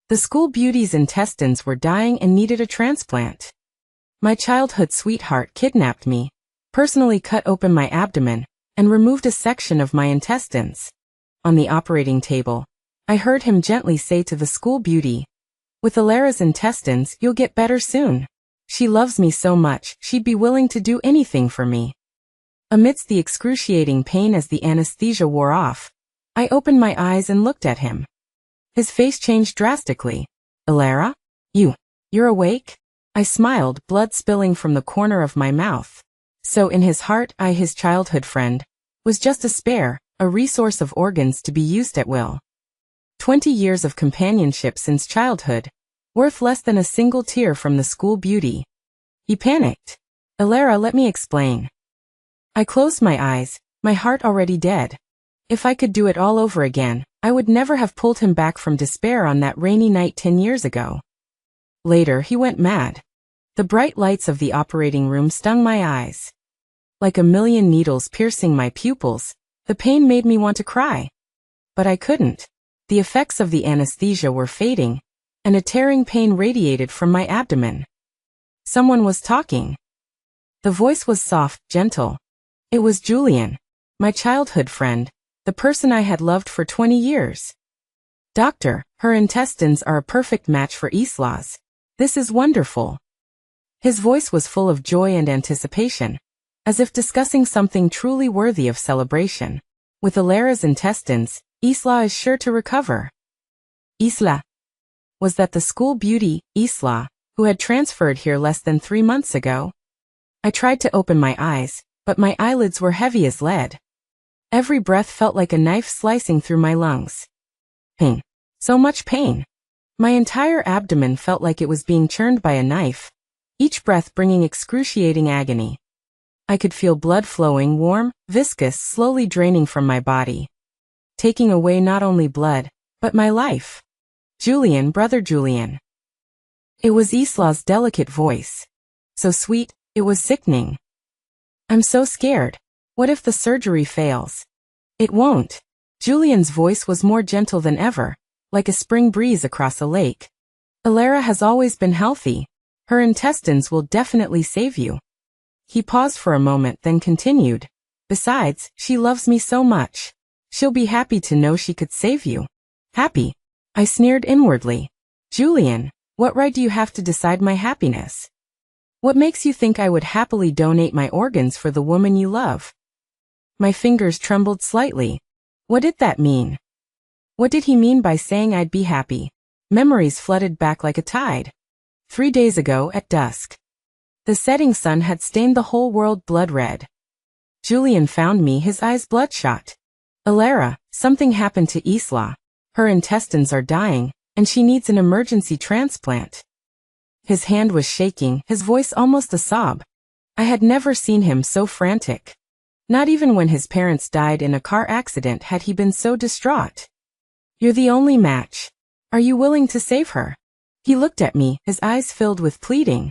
The school beauty's intestines were dying and needed a transplant. My childhood sweetheart kidnapped me, personally cut open my abdomen, and removed a section of my intestines. On the operating table, I heard him gently say to the school beauty, "With Alara's intestines, you'll get better soon. She loves me so much, she'd be willing to do anything for me." Amidst the excruciating pain as the anesthesia wore off, I opened my eyes and looked at him. His face changed drastically. "Alara? You're awake?" I smiled, blood spilling from the corner of my mouth. So in his heart, his childhood friend, was just a spare, a resource of organs to be used at will. 20 years of companionship since childhood, worth less than a single tear from the school beauty. He panicked. "Alara, let me explain." I closed my eyes, my heart already dead. If I could do it all over again, I would never have pulled him back from despair on that rainy night 10 years ago. Later, he went mad. The bright lights of the operating room stung my eyes. Like a million needles piercing my pupils, the pain made me want to cry. But I couldn't. The effects of the anesthesia were fading, and a tearing pain radiated from my abdomen. Someone was talking. The voice was soft, gentle. It was Julian, my childhood friend, the person I had loved for 20 years. "Doctor, her intestines are a perfect match for Isla's. This is wonderful." His voice was full of joy and anticipation, as if discussing something truly worthy of celebration. "With Alara's intestines, Isla is sure to recover." Isla? Was that the school beauty, Isla, who had transferred here less than 3 months ago? I tried to open my eyes, but my eyelids were heavy as lead. Every breath felt like a knife slicing through my lungs. Pain. So much pain. My entire abdomen felt like it was being churned by a knife, each breath bringing excruciating agony. I could feel blood flowing, warm, viscous, slowly draining from my body, taking away not only blood, but my life. "Julian, brother Julian." It was Isla's delicate voice. So sweet, it was sickening. "I'm so scared. What if the surgery fails?" "It won't." Julian's voice was more gentle than ever, like a spring breeze across a lake. "Alara has always been healthy. Her intestines will definitely save you." He paused for a moment, then continued, "Besides, she loves me so much. She'll be happy to know she could save you." "Happy?" I sneered inwardly. "Julian, what right do you have to decide my happiness? What makes you think I would happily donate my organs for the woman you love?" My fingers trembled slightly. What did that mean? What did he mean by saying I'd be happy? Memories flooded back like a tide. 3 days ago at dusk. The setting sun had stained the whole world blood red. Julian found me, his eyes bloodshot. "Alara, something happened to Isla. Her intestines are dying, and she needs an emergency transplant." His hand was shaking, his voice almost a sob. I had never seen him so frantic. Not even when his parents died in a car accident had he been so distraught. "You're the only match. Are you willing to save her?" He looked at me, his eyes filled with pleading.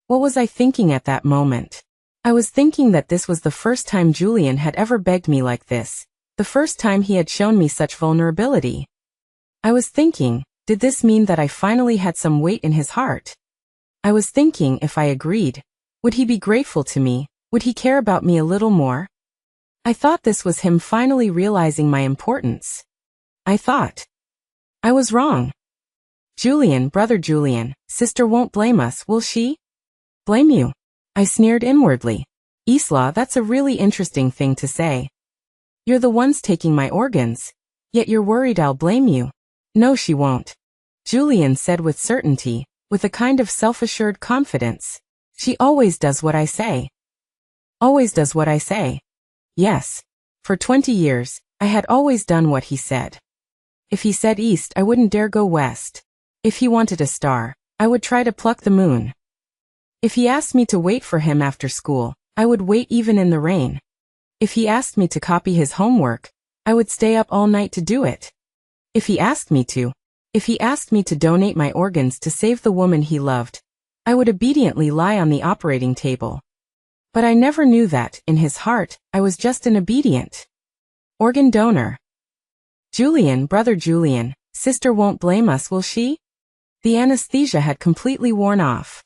What was I thinking at that moment? I was thinking that this was the first time Julian had ever begged me like this, the first time he had shown me such vulnerability. I was thinking, did this mean that I finally had some weight in his heart? I was thinking, if I agreed, would he be grateful to me? Would he care about me a little more? I thought this was him finally realizing my importance. I thought. I was wrong. "Julian, brother Julian, sister won't blame us, will she?" "Blame you?" I sneered inwardly. "Isla, that's a really interesting thing to say. You're the ones taking my organs, yet you're worried I'll blame you." "No, she won't," Julian said with certainty, with a kind of self-assured confidence. "She always does what I say." "Always does what I say?" Yes. For 20 years, I had always done what he said. If he said east, I wouldn't dare go west. If he wanted a star, I would try to pluck the moon. If he asked me to wait for him after school, I would wait even in the rain. If he asked me to copy his homework, I would stay up all night to do it. If he asked me to donate my organs to save the woman he loved, I would obediently lie on the operating table. But I never knew that, in his heart, I was just an obedient organ donor. "Julian, brother Julian, sister won't blame us, will she?" The anesthesia had completely worn off.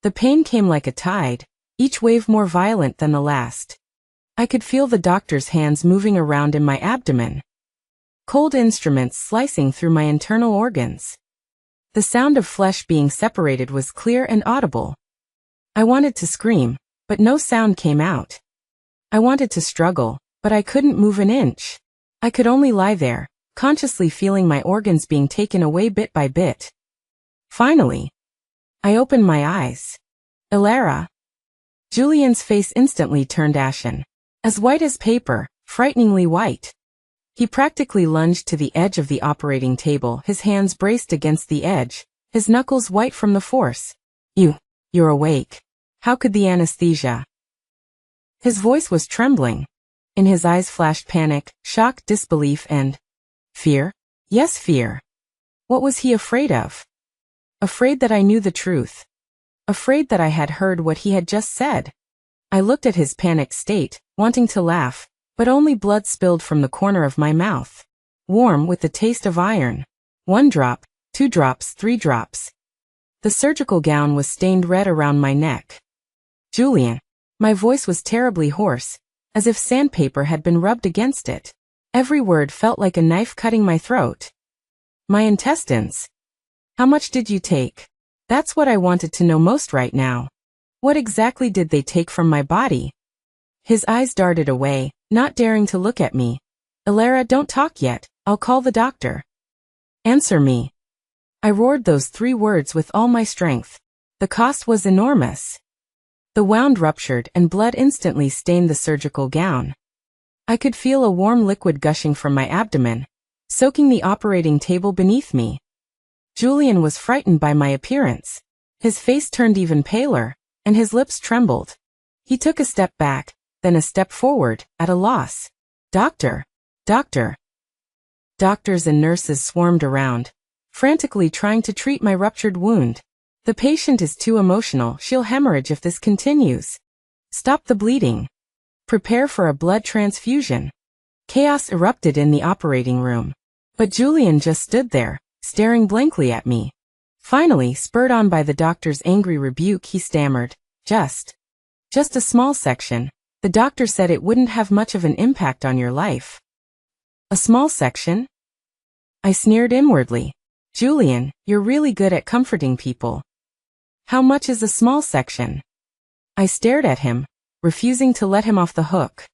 The pain came like a tide, each wave more violent than the last. I could feel the doctor's hands moving around in my abdomen. Cold instruments slicing through my internal organs. The sound of flesh being separated was clear and audible. I wanted to scream, but no sound came out. I wanted to struggle, but I couldn't move an inch. I could only lie there, consciously feeling my organs being taken away bit by bit. Finally, I opened my eyes. Ilara. Julian's face instantly turned ashen. As white as paper, frighteningly white. He practically lunged to the edge of the operating table, his hands braced against the edge, his knuckles white from the force. You're awake. How could the anesthesia? His voice was trembling. In his eyes flashed panic, shock, disbelief, and fear. Yes, fear. What was he afraid of? Afraid that I knew the truth. Afraid that I had heard what he had just said. I looked at his panicked state, wanting to laugh, but only blood spilled from the corner of my mouth. Warm with the taste of iron. 1 drop, 2 drops, 3 drops. The surgical gown was stained red around my neck. Julian. My voice was terribly hoarse, as if sandpaper had been rubbed against it. Every word felt like a knife cutting my throat. My intestines. How much did you take? That's what I wanted to know most right now. What exactly did they take from my body? His eyes darted away, not daring to look at me. Ilara, don't talk yet, I'll call the doctor. Answer me. I roared those 3 words with all my strength. The cost was enormous. The wound ruptured and blood instantly stained the surgical gown. I could feel a warm liquid gushing from my abdomen, soaking the operating table beneath me. Julian was frightened by my appearance. His face turned even paler, and his lips trembled. He took a step back, then a step forward, at a loss. Doctor! Doctor! Doctors and nurses swarmed around, frantically trying to treat my ruptured wound. The patient is too emotional, she'll hemorrhage if this continues. Stop the bleeding. Prepare for a blood transfusion. Chaos erupted in the operating room. But Julian just stood there, staring blankly at me. Finally, spurred on by the doctor's angry rebuke, he stammered, Just a small section. The doctor said it wouldn't have much of an impact on your life. A small section? I sneered inwardly. Julian, you're really good at comforting people. How much is a small section? I stared at him, refusing to let him off the hook.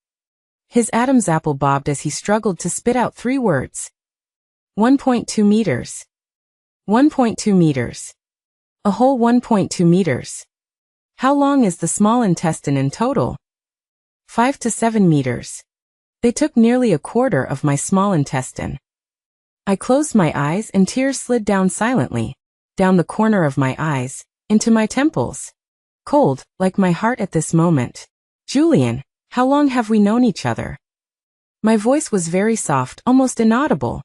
His Adam's apple bobbed as he struggled to spit out 3 words. 1.2 meters. 1.2 meters. A whole 1.2 meters. How long is the small intestine in total? 5 to 7 meters. They took nearly a quarter of my small intestine. I closed my eyes and tears slid down silently, down the corner of my eyes, into my temples. Cold, like my heart at this moment. Julian, how long have we known each other? My voice was very soft, almost inaudible.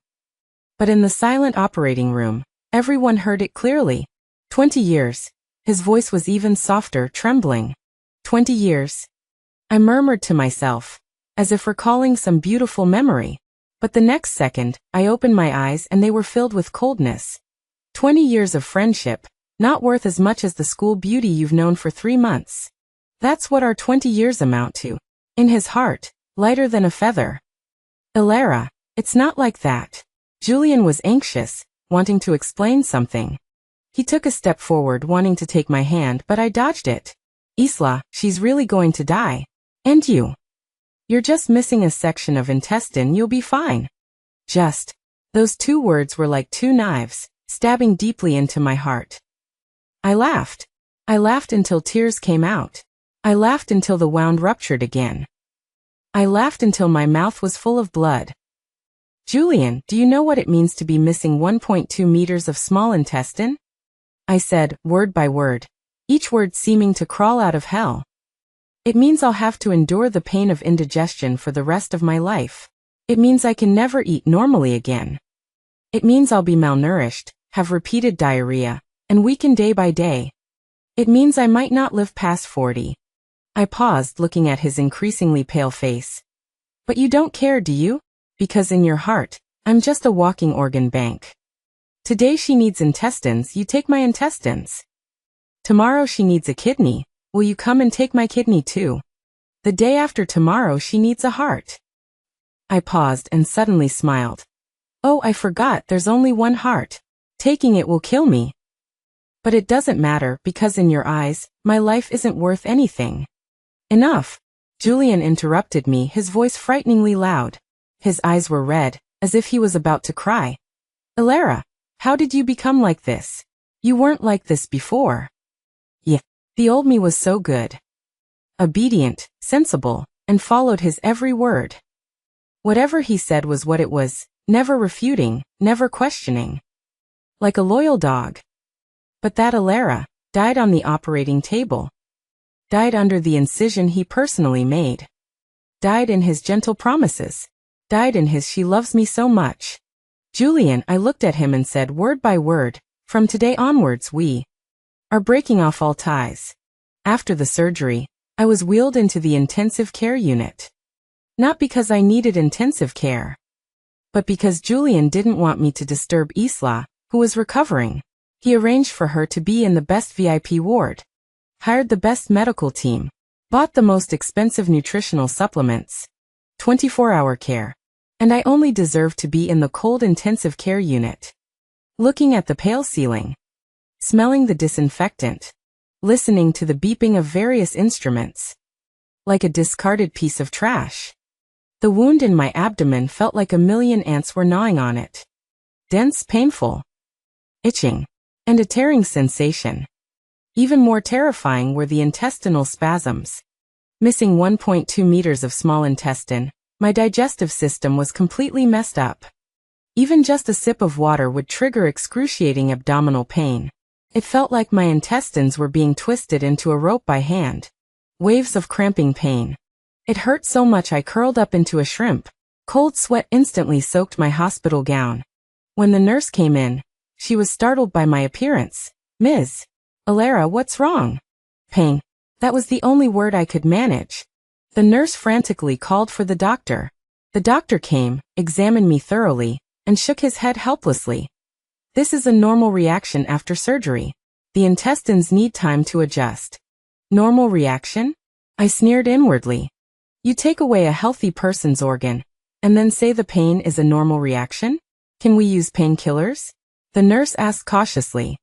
But in the silent operating room, everyone heard it clearly. 20 years. His voice was even softer, trembling. 20 years. I murmured to myself, as if recalling some beautiful memory. But the next second, I opened my eyes and they were filled with coldness. 20 years of friendship, not worth as much as the school beauty you've known for 3 months. That's what our 20 years amount to. In his heart, lighter than a feather. Ilara, it's not like that. Julian was anxious, wanting to explain something. He took a step forward, wanting to take my hand, but I dodged it. Isla, she's really going to die. And you. You're just missing a section of intestine, you'll be fine. Just. Those 2 words were like 2 knives, stabbing deeply into my heart. I laughed. I laughed until tears came out. I laughed until the wound ruptured again. I laughed until my mouth was full of blood. Julian, do you know what it means to be missing 1.2 meters of small intestine? I said, word by word, each word seeming to crawl out of hell. It means I'll have to endure the pain of indigestion for the rest of my life. It means I can never eat normally again. It means I'll be malnourished, have repeated diarrhea, and weaken day by day. It means I might not live past 40. I paused, looking at his increasingly pale face. But you don't care, do you? Because in your heart, I'm just a walking organ bank. Today she needs intestines, you take my intestines. Tomorrow she needs a kidney, will you come and take my kidney too? The day after tomorrow she needs a heart. I paused and suddenly smiled. Oh, I forgot, there's only one heart. Taking it will kill me. But it doesn't matter, because in your eyes, my life isn't worth anything. Enough. Julian interrupted me, his voice frighteningly loud. His eyes were red, as if he was about to cry. Elara, how did you become like this? You weren't like this before. Yeah. The old me was so good. Obedient, sensible, and followed his every word. Whatever he said was what it was, never refuting, never questioning. Like a loyal dog. But that Elara died on the operating table. Died under the incision he personally made. Died in his gentle promises. Died in his she loves me so much. Julian, I looked at him and said word by word, from today onwards we are breaking off all ties. After the surgery, I was wheeled into the intensive care unit. Not because I needed intensive care, but because Julian didn't want me to disturb Isla, who was recovering. He arranged for her to be in the best VIP ward. Hired the best medical team. Bought the most expensive nutritional supplements. 24-hour care. And I only deserved to be in the cold intensive care unit. Looking at the pale ceiling. Smelling the disinfectant. Listening to the beeping of various instruments. Like a discarded piece of trash. The wound in my abdomen felt like a million ants were gnawing on it. Dense, painful. Itching. And a tearing sensation. Even more terrifying were the intestinal spasms. Missing 1.2 meters of small intestine, my digestive system was completely messed up. Even just a sip of water would trigger excruciating abdominal pain. It felt like my intestines were being twisted into a rope by hand. Waves of cramping pain. It hurt so much I curled up into a shrimp. Cold sweat instantly soaked my hospital gown. When the nurse came in, she was startled by my appearance. Ms. Elara, what's wrong? Pain. That was the only word I could manage. The nurse frantically called for the doctor. The doctor came, examined me thoroughly, and shook his head helplessly. This is a normal reaction after surgery. The intestines need time to adjust. Normal reaction? I sneered inwardly. You take away a healthy person's organ, and then say the pain is a normal reaction? Can we use painkillers? The nurse asked cautiously.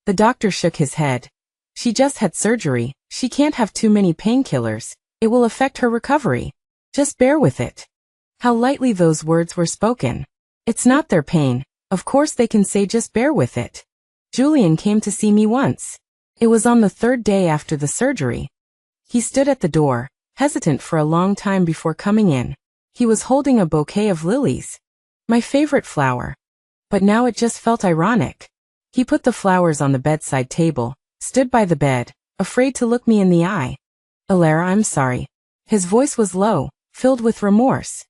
The doctor shook his head. She just had surgery, she can't have too many painkillers, it will affect her recovery. Just bear with it. How lightly those words were spoken. It's not their pain, of course they can say just bear with it. Julian came to see me once. It was on the third day after the surgery. He stood at the door, hesitant for a long time before coming in. He was holding a bouquet of lilies. My favorite flower. But now it just felt ironic. He put the flowers on the bedside table, stood by the bed, afraid to look me in the eye. Elara, I'm sorry. His voice was low, filled with remorse.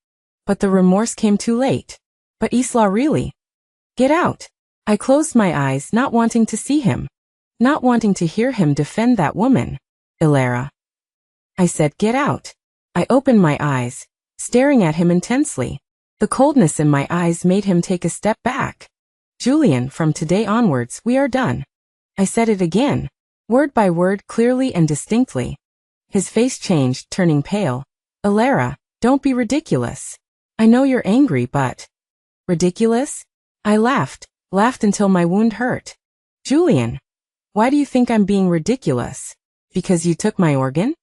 But the remorse came too late. But Isla, really? Get out. I closed my eyes, not wanting to see him. Not wanting to hear him defend that woman. Elara. I said, get out. I opened my eyes, staring at him intensely. The coldness in my eyes made him take a step back. Julian, from today onwards, we are done. I said it again, word by word, clearly and distinctly. His face changed, turning pale. Elara, don't be ridiculous. I know you're angry, but... Ridiculous? I laughed until my wound hurt. Julian, why do you think I'm being ridiculous? Because you took my organ?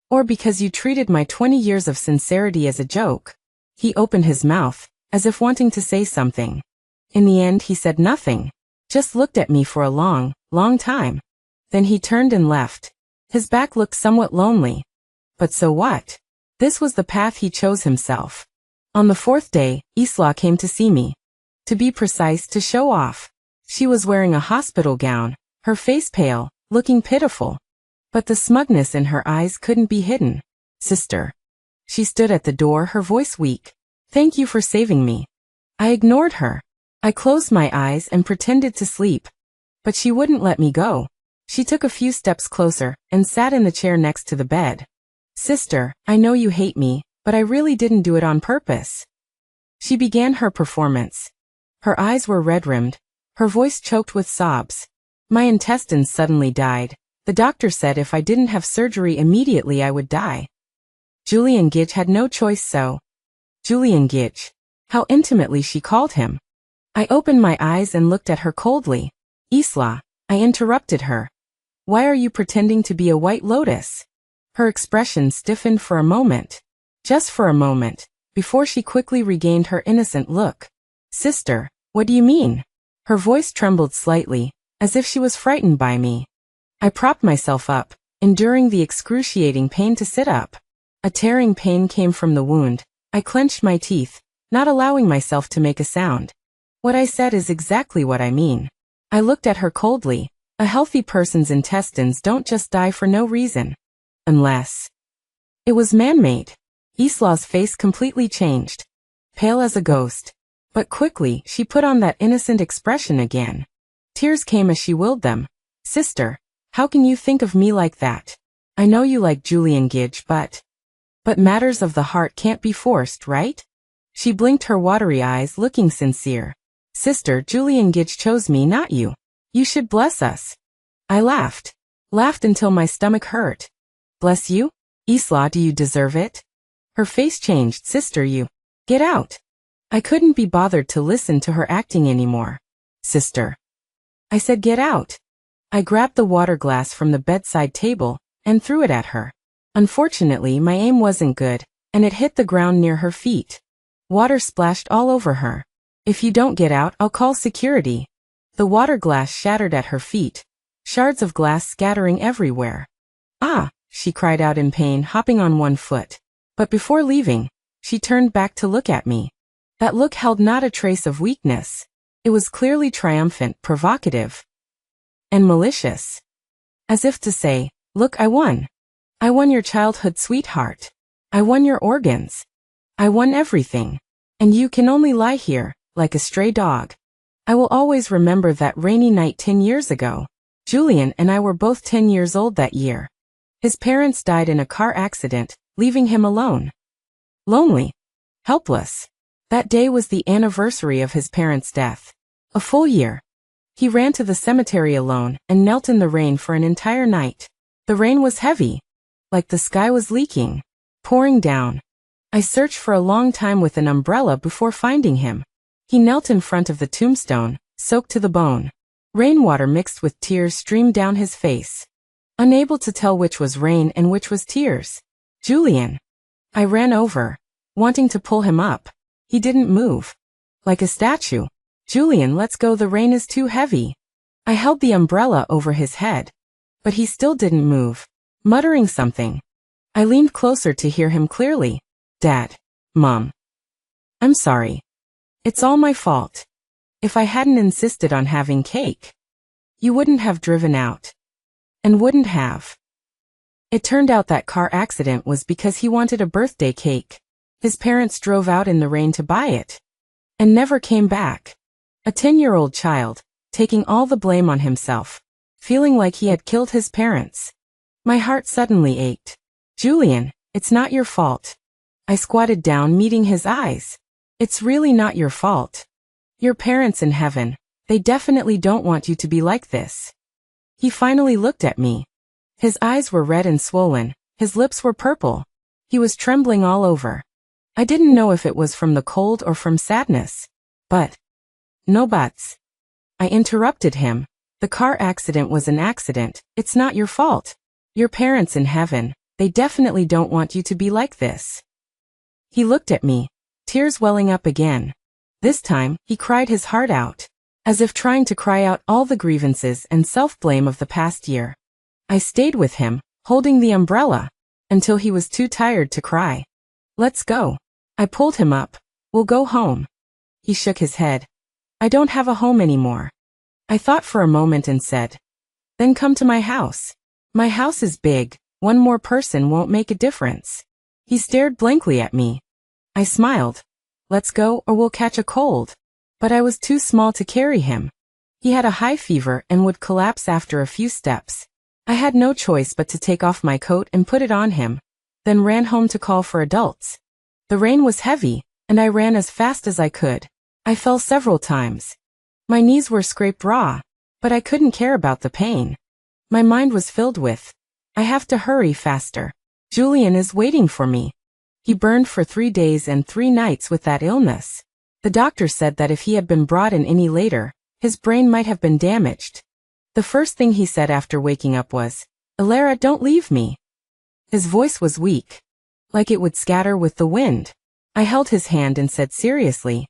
Or because you treated my 20 years of sincerity as a joke? He opened his mouth, as if wanting to say something. In the end he said nothing, just looked at me for a long, long time. Then he turned and left. His back looked somewhat lonely. But so what? This was the path he chose himself. On the fourth day, Isla came to see me. To be precise, to show off. She was wearing a hospital gown, her face pale, looking pitiful. But the smugness in her eyes couldn't be hidden. Sister. She stood at the door, her voice weak. Thank you for saving me. I ignored her. I closed my eyes and pretended to sleep. But she wouldn't let me go. She took a few steps closer and sat in the chair next to the bed. Sister, I know you hate me, but I really didn't do it on purpose. She began her performance. Her eyes were red-rimmed, Her voice choked with sobs. My intestines suddenly died. The doctor said if I didn't have surgery immediately I would die. Julian Gidge had no choice so. Julian Gidge. How intimately she called him. I opened my eyes and looked at her coldly. Isla, I interrupted her. Why are you pretending to be a white lotus? Her expression stiffened for a moment. Just for a moment, before she quickly regained her innocent look. Sister, what do you mean? Her voice trembled slightly, as if she was frightened by me. I propped myself up, enduring the excruciating pain to sit up. A tearing pain came from the wound. I clenched my teeth, not allowing myself to make a sound. What I said is exactly what I mean. I looked at her coldly. A healthy person's intestines don't just die for no reason. Unless it was man-made. Isla's face completely changed. Pale as a ghost. But quickly, she put on that innocent expression again. Tears came as she willed them. Sister, how can you think of me like that? I know you like Julian Gidge, but matters of the heart can't be forced, right? She blinked her watery eyes, looking sincere. Sister, Julian Gidge chose me, not you. You should bless us. I laughed. Laughed until my stomach hurt. Bless you? Isla, do you deserve it? Her face changed. Sister, you. Get out. I couldn't be bothered to listen to her acting anymore. Sister. I said get out. I grabbed the water glass from the bedside table and threw it at her. Unfortunately, my aim wasn't good, and it hit the ground near her feet. Water splashed all over her. If you don't get out, I'll call security. The water glass shattered at her feet, shards of glass scattering everywhere. Ah, she cried out in pain, hopping on one foot. But before leaving, she turned back to look at me. That look held not a trace of weakness. It was clearly triumphant, provocative, and malicious. As if to say, look, I won. I won your childhood sweetheart. I won your organs. I won everything. And you can only lie here, like a stray dog. I will always remember that rainy night 10 years ago. Julian and I were both 10 years old that year. His parents died in a car accident, leaving him alone. Lonely. Helpless. That day was the anniversary of his parents' death. A full year. He ran to the cemetery alone and knelt in the rain for an entire night. The rain was heavy. Like the sky was leaking. Pouring down. I searched for a long time with an umbrella before finding him. He knelt in front of the tombstone, soaked to the bone. Rainwater mixed with tears streamed down his face. Unable to tell which was rain and which was tears. Julian. I ran over, wanting to pull him up. He didn't move. Like a statue. Julian, let's go, the rain is too heavy. I held the umbrella over his head. But he still didn't move, muttering something. I leaned closer to hear him clearly. Dad. Mom. I'm sorry. It's all my fault. If I hadn't insisted on having cake, you wouldn't have driven out. And wouldn't have. It turned out that car accident was because he wanted a birthday cake. His parents drove out in the rain to buy it. And never came back. A 10-year-old child, taking all the blame on himself. Feeling like he had killed his parents. My heart suddenly ached. Julian, it's not your fault. I squatted down, meeting his eyes. It's really not your fault. Your parents in heaven, they definitely don't want you to be like this. He finally looked at me. His eyes were red and swollen, his lips were purple. He was trembling all over. I didn't know if it was from the cold or from sadness. But. No buts. I interrupted him. The car accident was an accident, it's not your fault. Your parents in heaven, they definitely don't want you to be like this. He looked at me, tears welling up again. This time, he cried his heart out, as if trying to cry out all the grievances and self-blame of the past year. I stayed with him, holding the umbrella, until he was too tired to cry. Let's go. I pulled him up. We'll go home. He shook his head. I don't have a home anymore. I thought for a moment and said, then come to my house. My house is big, one more person won't make a difference. He stared blankly at me. I smiled. Let's go or we'll catch a cold. But I was too small to carry him. He had a high fever and would collapse after a few steps. I had no choice but to take off my coat and put it on him, then ran home to call for adults. The rain was heavy, and I ran as fast as I could. I fell several times. My knees were scraped raw, but I couldn't care about the pain. My mind was filled with, I have to hurry faster. Julian is waiting for me. He burned for 3 days and 3 nights with that illness. The doctor said that if he had been brought in any later, his brain might have been damaged. The first thing he said after waking up was, Alara, don't leave me. His voice was weak, like it would scatter with the wind. I held his hand and said seriously,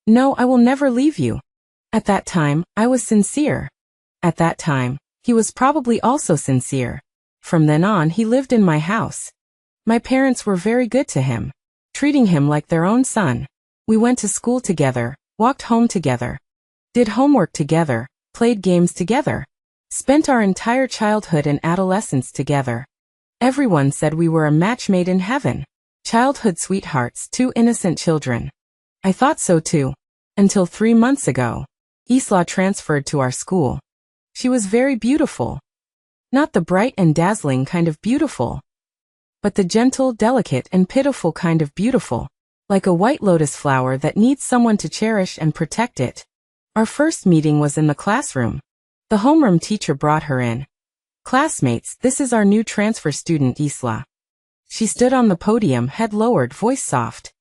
no, I will never leave you. At that time, I was sincere. At that time, he was probably also sincere. From then on, he lived in my house. My parents were very good to him, treating him like their own son. We went to school together, walked home together, did homework together, played games together, spent our entire childhood and adolescence together. Everyone said we were a match made in heaven. Childhood sweethearts, 2 innocent children. I thought so too. Until 3 months ago, Isla transferred to our school. She was very beautiful. Not the bright and dazzling kind of beautiful, but the gentle, delicate, and pitiful kind of beautiful, like a white lotus flower that needs someone to cherish and protect it. Our first meeting was in the classroom. The homeroom teacher brought her in. Classmates, this is our new transfer student Isla. She stood on the podium, head lowered, voice soft.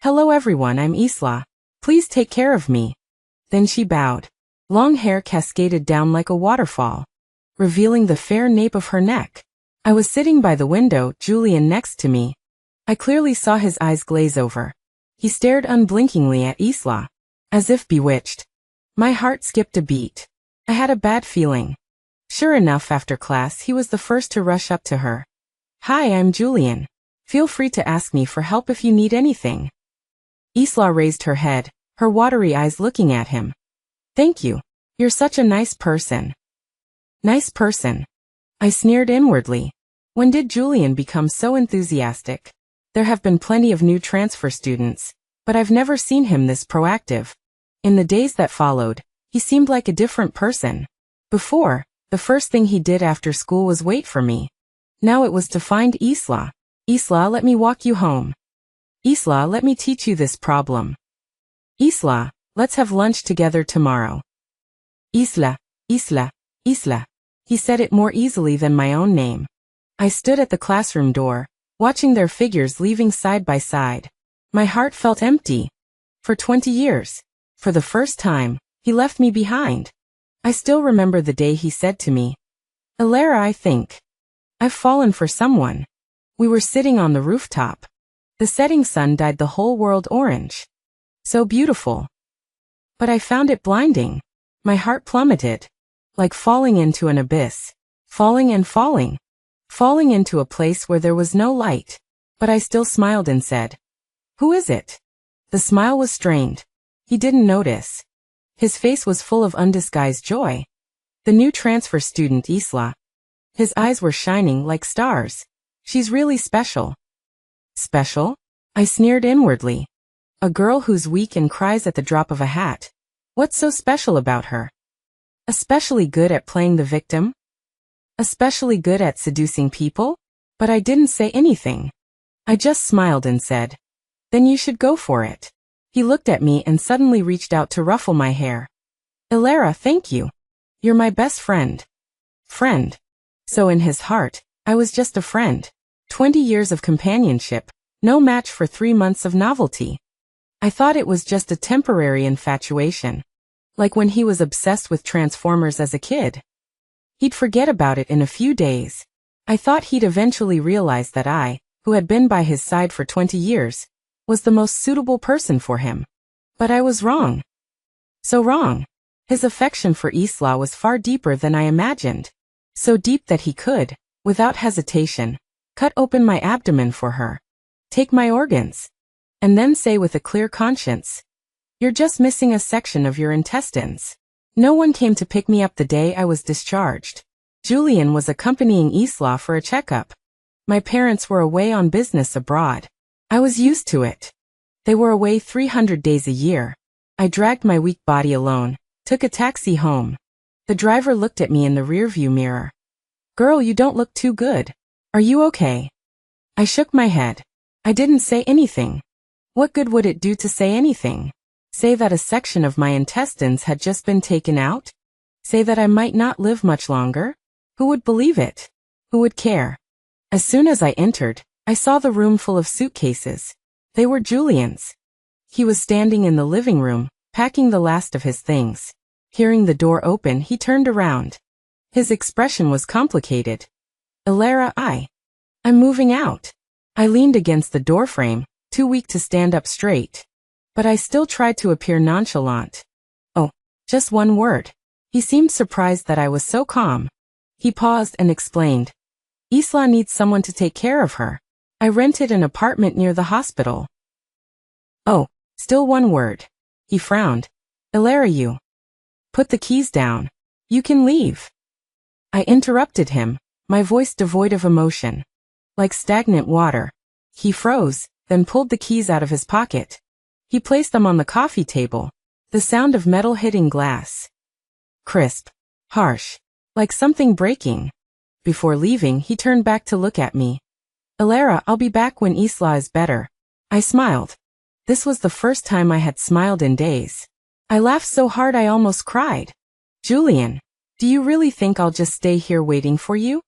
Hello everyone, I'm Isla. Please take care of me. Then she bowed. Long hair cascaded down like a waterfall, revealing the fair nape of her neck. I was sitting by the window, Julian next to me. I clearly saw his eyes glaze over. He stared unblinkingly at Isla, as if bewitched. My heart skipped a beat. I had a bad feeling. Sure enough, after class, he was the first to rush up to her. Hi, I'm Julian. Feel free to ask me for help if you need anything. Isla raised her head, her watery eyes looking at him. Thank you. You're such a nice person. Nice person. I sneered inwardly. When did Julian become so enthusiastic? There have been plenty of new transfer students, but I've never seen him this proactive. In the days that followed, he seemed like a different person. Before, the first thing he did after school was wait for me. Now it was to find Isla. Isla, let me walk you home. Isla, let me teach you this problem. Isla, let's have lunch together tomorrow. Isla, Isla, Isla. He said it more easily than my own name. I stood at the classroom door, watching their figures leaving side by side. My heart felt empty. For 20 years, for the first time, he left me behind. I still remember the day he said to me, Alara, I think I've fallen for someone. We were sitting on the rooftop. The setting sun dyed the whole world orange. So beautiful. But I found it blinding. My heart plummeted, like falling into an abyss, falling and falling, falling into a place where there was no light. But I still smiled and said, Who is it? The smile was strained. He didn't notice. His face was full of undisguised joy. The new transfer student Isla. His eyes were shining like stars. She's really special. Special? I sneered inwardly. A girl who's weak and cries at the drop of a hat. What's so special about her? Especially good at playing the victim? Especially good at seducing people? But I didn't say anything. I just smiled and said, Then you should go for it. He looked at me and suddenly reached out to ruffle my hair. Alara, thank you. You're my best friend. Friend. So in his heart, I was just a friend. 20 years of companionship, no match for 3 months of novelty. I thought it was just a temporary infatuation. Like when he was obsessed with Transformers as a kid. He'd forget about it in a few days. I thought he'd eventually realize that I, who had been by his side for 20 years, was the most suitable person for him. But I was wrong. So wrong. His affection for Isla was far deeper than I imagined. So deep that he could, without hesitation, cut open my abdomen for her, take my organs, and then say with a clear conscience, You're just missing a section of your intestines. No one came to pick me up the day I was discharged. Julian was accompanying Isla for a checkup. My parents were away on business abroad. I was used to it. They were away 300 days a year. I dragged my weak body alone, took a taxi home. The driver looked at me in the rearview mirror. Girl, you don't look too good. Are you okay? I shook my head. I didn't say anything. What good would it do to say anything? Say that a section of my intestines had just been taken out? Say that I might not live much longer? Who would believe it? Who would care? As soon as I entered, I saw the room full of suitcases. They were Julian's. He was standing in the living room, packing the last of his things. Hearing the door open, he turned around. His expression was complicated. "Elara, I'm moving out." I leaned against the doorframe, too weak to stand up straight. But I still tried to appear nonchalant. "Oh, just one word." He seemed surprised that I was so calm. He paused and explained. "Isla needs someone to take care of her. I rented an apartment near the hospital." "Oh, still one word." He frowned. "Elara, you put the keys down. You can leave." I interrupted him, my voice devoid of emotion. Like stagnant water. He froze, then pulled the keys out of his pocket. He placed them on the coffee table. The sound of metal hitting glass. Crisp. Harsh. Like something breaking. Before leaving, he turned back to look at me. "Elara, I'll be back when Isla is better." I smiled. This was the first time I had smiled in days. I laughed so hard I almost cried. "Julian, do you really think I'll just stay here waiting for you?"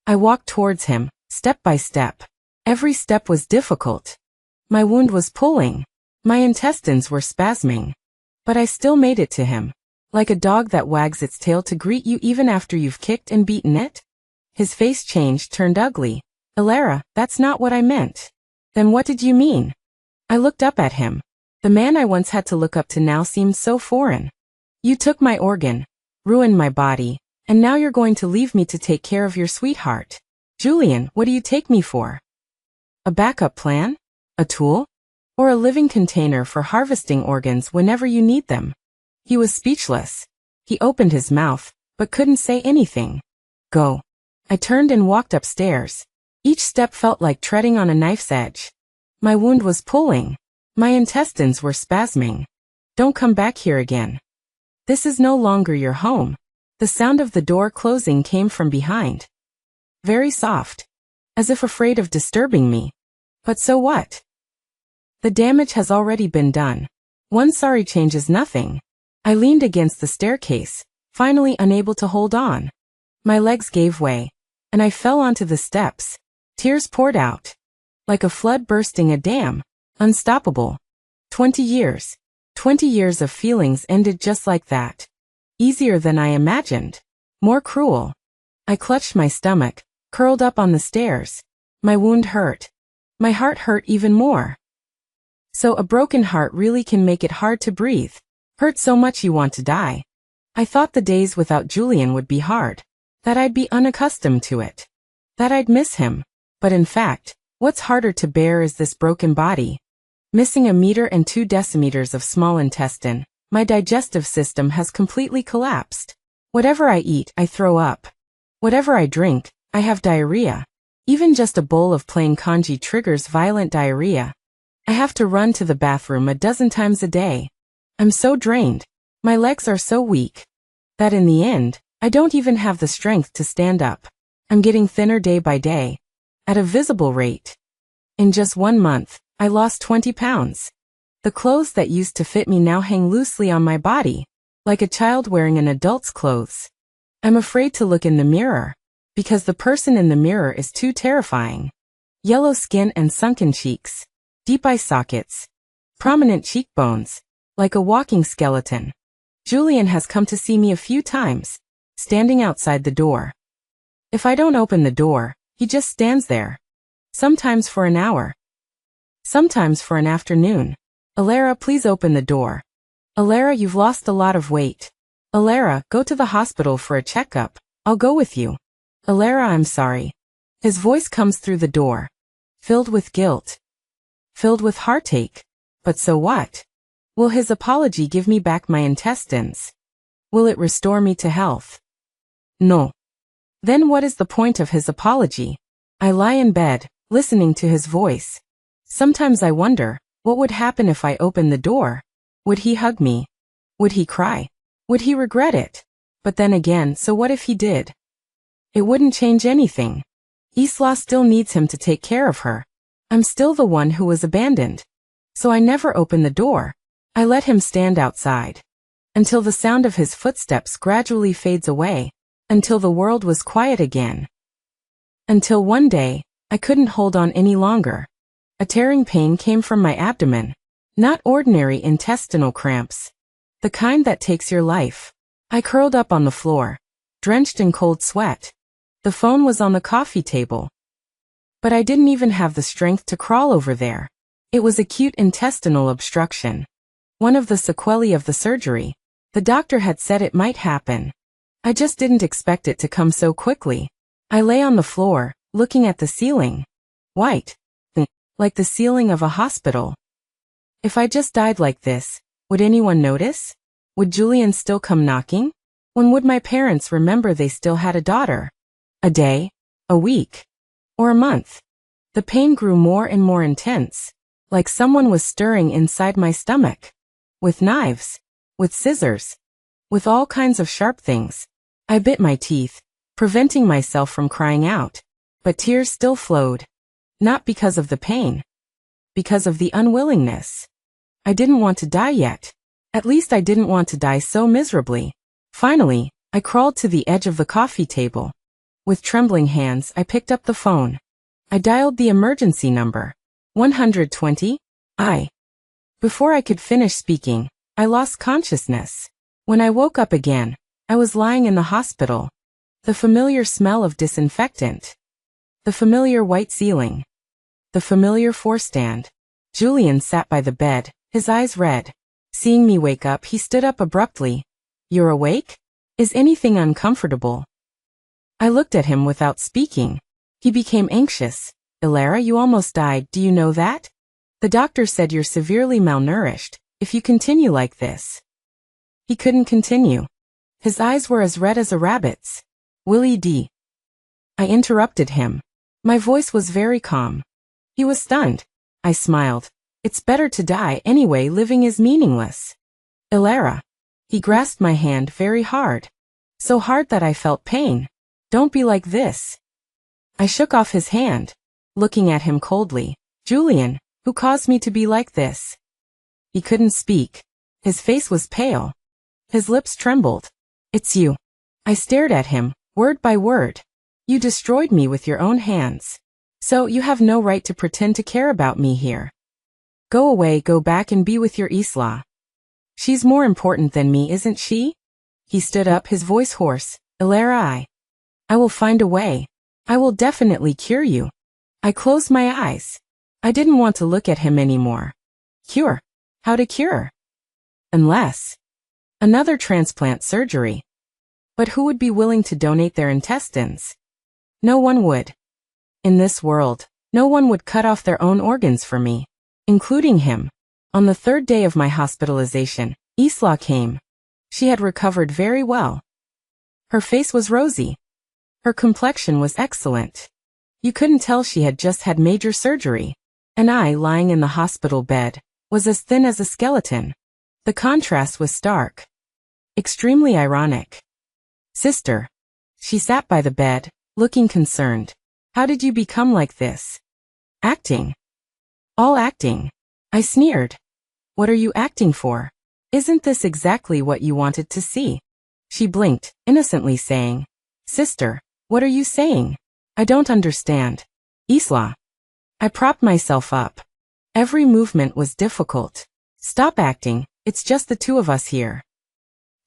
I walked towards him, step by step. Every step was difficult. My wound was pulling. My intestines were spasming. But I still made it to him. Like a dog that wags its tail to greet you even after you've kicked and beaten it. His face changed, turned ugly. "Elara, that's not what I meant." "Then what did you mean?" I looked up at him. The man I once had to look up to now seemed so foreign. "You took my organ, ruined my body, and now you're going to leave me to take care of your sweetheart. Julian, what do you take me for? A backup plan? A tool? Or a living container for harvesting organs whenever you need them?" He was speechless. He opened his mouth, but couldn't say anything. "Go." I turned and walked upstairs. Each step felt like treading on a knife's edge. My wound was pulling. My intestines were spasming. "Don't come back here again. This is no longer your home." The sound of the door closing came from behind. Very soft. As if afraid of disturbing me. But so what? The damage has already been done. One sorry changes nothing. I leaned against the staircase, finally unable to hold on. My legs gave way, and I fell onto the steps. Tears poured out. Like a flood bursting a dam. Unstoppable. 20 years. 20 years of feelings ended just like that. Easier than I imagined. More cruel. I clutched my stomach, curled up on the stairs. My wound hurt. My heart hurt even more. So a broken heart really can make it hard to breathe. Hurt so much you want to die. I thought the days without Julian would be hard. That I'd be unaccustomed to it. That I'd miss him. But in fact, what's harder to bear is this broken body. Missing 1 meter and 2 decimeters of small intestine, my digestive system has completely collapsed. Whatever I eat, I throw up. Whatever I drink, I have diarrhea. Even just a bowl of plain congee triggers violent diarrhea. I have to run to the bathroom a dozen times a day. I'm so drained. My legs are so weak. That in the end, I don't even have the strength to stand up. I'm getting thinner day by day. At a visible rate. In just 1 month, I lost 20 pounds. The clothes that used to fit me now hang loosely on my body, like a child wearing an adult's clothes. I'm afraid to look in the mirror, because the person in the mirror is too terrifying. Yellow skin and sunken cheeks. Deep eye sockets. Prominent cheekbones. Like a walking skeleton. Julian has come to see me a few times, standing outside the door. If I don't open the door, he just stands there. Sometimes for an hour. Sometimes for an afternoon. "Elara, please open the door. Elara, you've lost a lot of weight. Elara, go to the hospital for a checkup. I'll go with you. Elara, I'm sorry." His voice comes through the door. Filled with guilt. Filled with heartache. But so what? Will his apology give me back my intestines? Will it restore me to health? No. Then what is the point of his apology? I lie in bed, listening to his voice. Sometimes I wonder, what would happen if I opened the door? Would he hug me? Would he cry? Would he regret it? But then again, so what if he did? It wouldn't change anything. Isla still needs him to take care of her. I'm still the one who was abandoned. So I never open the door. I let him stand outside. Until the sound of his footsteps gradually fades away. Until the world was quiet again. Until one day, I couldn't hold on any longer. A tearing pain came from my abdomen. Not ordinary intestinal cramps. The kind that takes your life. I curled up on the floor, drenched in cold sweat. The phone was on the coffee table. But I didn't even have the strength to crawl over there. It was acute intestinal obstruction. One of the sequelae of the surgery. The doctor had said it might happen. I just didn't expect it to come so quickly. I lay on the floor, looking at the ceiling. White. Like the ceiling of a hospital. If I just died like this, would anyone notice? Would Julian still come knocking? When would my parents remember they still had a daughter? A day? A week? Or a month? The pain grew more and more intense, like someone was stirring inside my stomach. With knives. With scissors. With all kinds of sharp things. I bit my teeth, preventing myself from crying out. But tears still flowed. Not because of the pain. Because of the unwillingness. I didn't want to die yet. At least I didn't want to die so miserably. Finally, I crawled to the edge of the coffee table. With trembling hands, I picked up the phone. I dialed the emergency number. 120? Before I could finish speaking, I lost consciousness. When I woke up again, I was lying in the hospital. The familiar smell of disinfectant. The familiar white ceiling. The familiar forestand. Julian sat by the bed, his eyes red. Seeing me wake up, he stood up abruptly. You're awake? Is anything uncomfortable? I looked at him without speaking. He became anxious. Ilara, you almost died, do you know that? The doctor said you're severely malnourished, if you continue like this. He couldn't continue. His eyes were as red as a rabbit's. Willie D. I interrupted him. My voice was very calm. He was stunned. I smiled. It's better to die anyway, living is meaningless. Ilara. He grasped my hand very hard. So hard that I felt pain. Don't be like this. I shook off his hand, looking at him coldly. Julian, who caused me to be like this? He couldn't speak. His face was pale. His lips trembled. It's you. I stared at him, word by word. You destroyed me with your own hands. So you have no right to pretend to care about me here. Go away, go back and be with your Isla. She's more important than me, isn't she? He stood up, his voice hoarse. Ilara, I will find a way. I will definitely cure you. I closed my eyes. I didn't want to look at him anymore. Cure? How to cure? Unless another transplant surgery. But who would be willing to donate their intestines? No one would. In this world, no one would cut off their own organs for me, including him. On the third day of my hospitalization, Isla came. She had recovered very well. Her face was rosy. Her complexion was excellent. You couldn't tell she had just had major surgery. And I, lying in the hospital bed, was as thin as a skeleton. The contrast was stark. Extremely ironic. Sister. She sat by the bed, looking concerned. How did you become like this? Acting. All acting. I sneered. What are you acting for? Isn't this exactly what you wanted to see? She blinked, innocently saying, Sister, what are you saying? I don't understand. Isla. I propped myself up. Every movement was difficult. Stop acting, it's just the two of us here.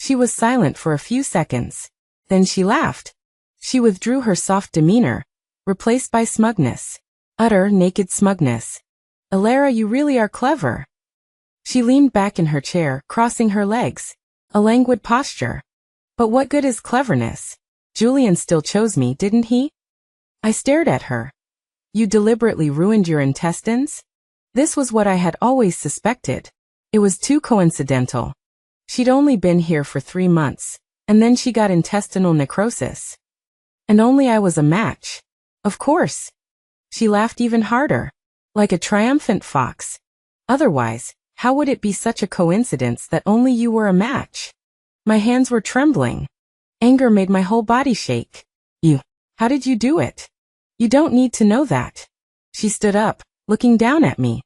She was silent for a few seconds. Then she laughed. She withdrew her soft demeanor, replaced by smugness. Utter, naked smugness. Ilara, you really are clever. She leaned back in her chair, crossing her legs. A languid posture. But what good is cleverness? Julian still chose me, didn't he? I stared at her. You deliberately ruined your intestines? This was what I had always suspected. It was too coincidental. She'd only been here for 3 months, and then she got intestinal necrosis. And only I was a match. Of course. She laughed even harder, like a triumphant fox. Otherwise, how would it be such a coincidence that only you were a match? My hands were trembling. Anger made my whole body shake. How did you do it? You don't need to know that. She stood up, looking down at me,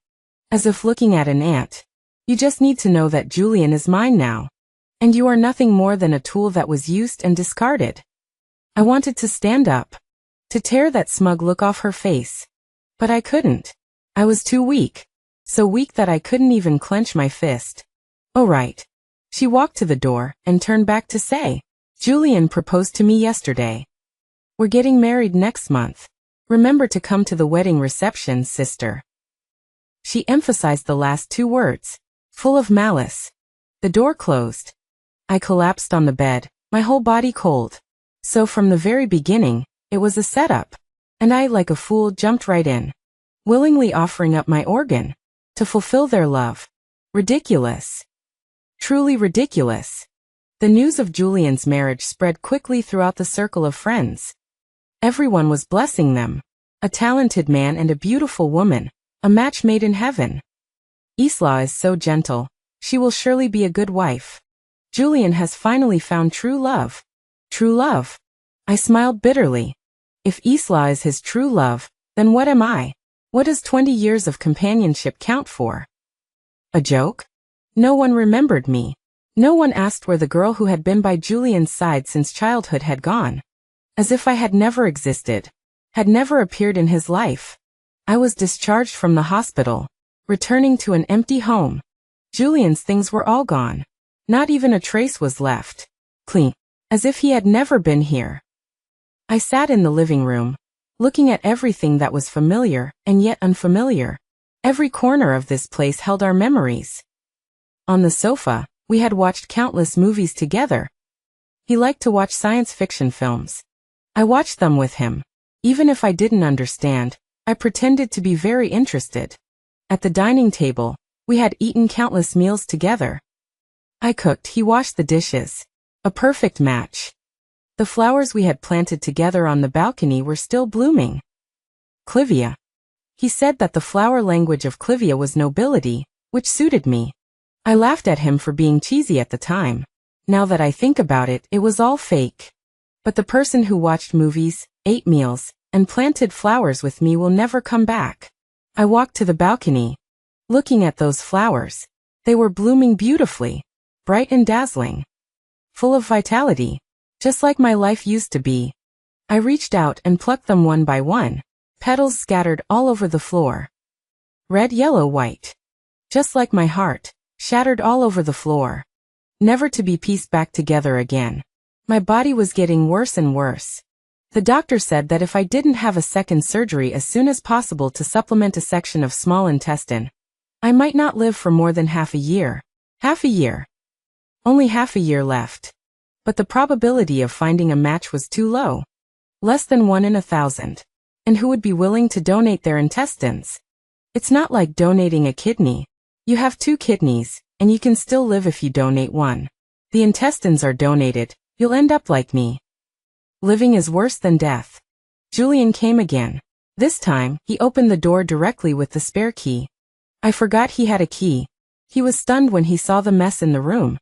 as if looking at an ant. You just need to know that Julian is mine now. And you are nothing more than a tool that was used and discarded. I wanted to stand up, to tear that smug look off her face. But I couldn't. I was too weak. So weak that I couldn't even clench my fist. Oh right. She walked to the door and turned back to say, Julian proposed to me yesterday. We're getting married next month. Remember to come to the wedding reception, sister. She emphasized the last two words, full of malice. The door closed. I collapsed on the bed, my whole body cold. So from the very beginning, it was a setup. And I, like a fool, jumped right in, willingly offering up my organ to fulfill their love. Ridiculous. Truly ridiculous. The news of Julian's marriage spread quickly throughout the circle of friends. Everyone was blessing them. A talented man and a beautiful woman, a match made in heaven. Isla is so gentle. She will surely be a good wife. Julian has finally found true love. True love. I smiled bitterly. If Isla is his true love, then what am I? What does 20 years of companionship count for? A joke? No one remembered me. No one asked where the girl who had been by Julian's side since childhood had gone. As if I had never existed, had never appeared in his life. I was discharged from the hospital, returning to an empty home. Julian's things were all gone. Not even a trace was left. Clean. As if he had never been here. I sat in the living room, looking at everything that was familiar and yet unfamiliar. Every corner of this place held our memories. On the sofa, we had watched countless movies together. He liked to watch science fiction films. I watched them with him. Even if I didn't understand, I pretended to be very interested. At the dining table, we had eaten countless meals together. I cooked, he washed the dishes. A perfect match. The flowers we had planted together on the balcony were still blooming. Clivia. He said that the flower language of Clivia was nobility, which suited me. I laughed at him for being cheesy at the time. Now that I think about it, it was all fake. But the person who watched movies, ate meals, and planted flowers with me will never come back. I walked to the balcony, looking at those flowers. They were blooming beautifully, bright and dazzling, full of vitality, just like my life used to be. I reached out and plucked them one by one, petals scattered all over the floor. Red, yellow, white. Just like my heart, shattered all over the floor. Never to be pieced back together again. My body was getting worse and worse. The doctor said that if I didn't have a second surgery as soon as possible to supplement a section of small intestine, I might not live for more than half a year. Half a year. Only half a year left. But the probability of finding a match was too low. Less than 1 in 1,000. And who would be willing to donate their intestines? It's not like donating a kidney. You have 2 kidneys, and you can still live if you donate one. The intestines are donated. You'll end up like me. Living is worse than death. Julian came again. This time, he opened the door directly with the spare key. I forgot he had a key. He was stunned when he saw the mess in the room.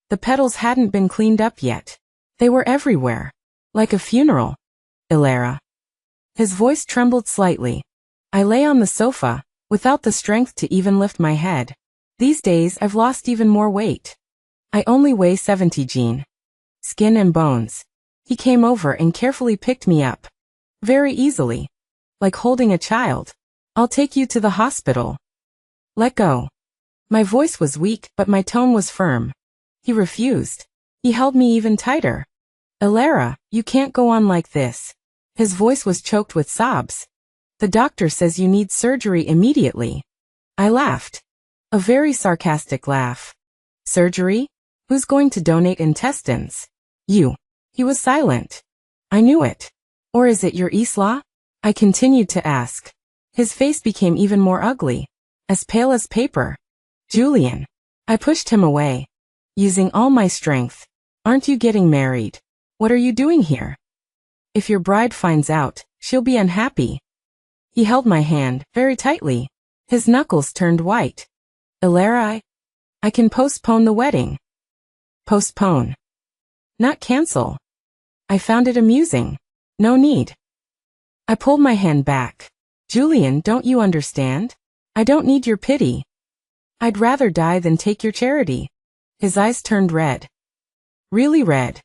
The petals hadn't been cleaned up yet. They were everywhere. Like a funeral. Ilara. His voice trembled slightly. I lay on the sofa, without the strength to even lift my head. These days I've lost even more weight. I only weigh 70 Jean. Skin and bones. He came over and carefully picked me up. Very easily. Like holding a child. I'll take you to the hospital. Let go. My voice was weak, but my tone was firm. He refused. He held me even tighter. Ilara, you can't go on like this. His voice was choked with sobs. The doctor says you need surgery immediately. I laughed. A very sarcastic laugh. Surgery? Who's going to donate intestines? You. He was silent. I knew it. Or is it your Isla? I continued to ask. His face became even more ugly. As pale as paper. Julian. I pushed him away. Using all my strength. Aren't you getting married? What are you doing here? If your bride finds out, she'll be unhappy. He held my hand very tightly. His knuckles turned white. Ilara, I can postpone the wedding. Postpone. Not cancel. I found it amusing. No need. I pulled my hand back. Julian, don't you understand? I don't need your pity. I'd rather die than take your charity. His eyes turned red. Really red.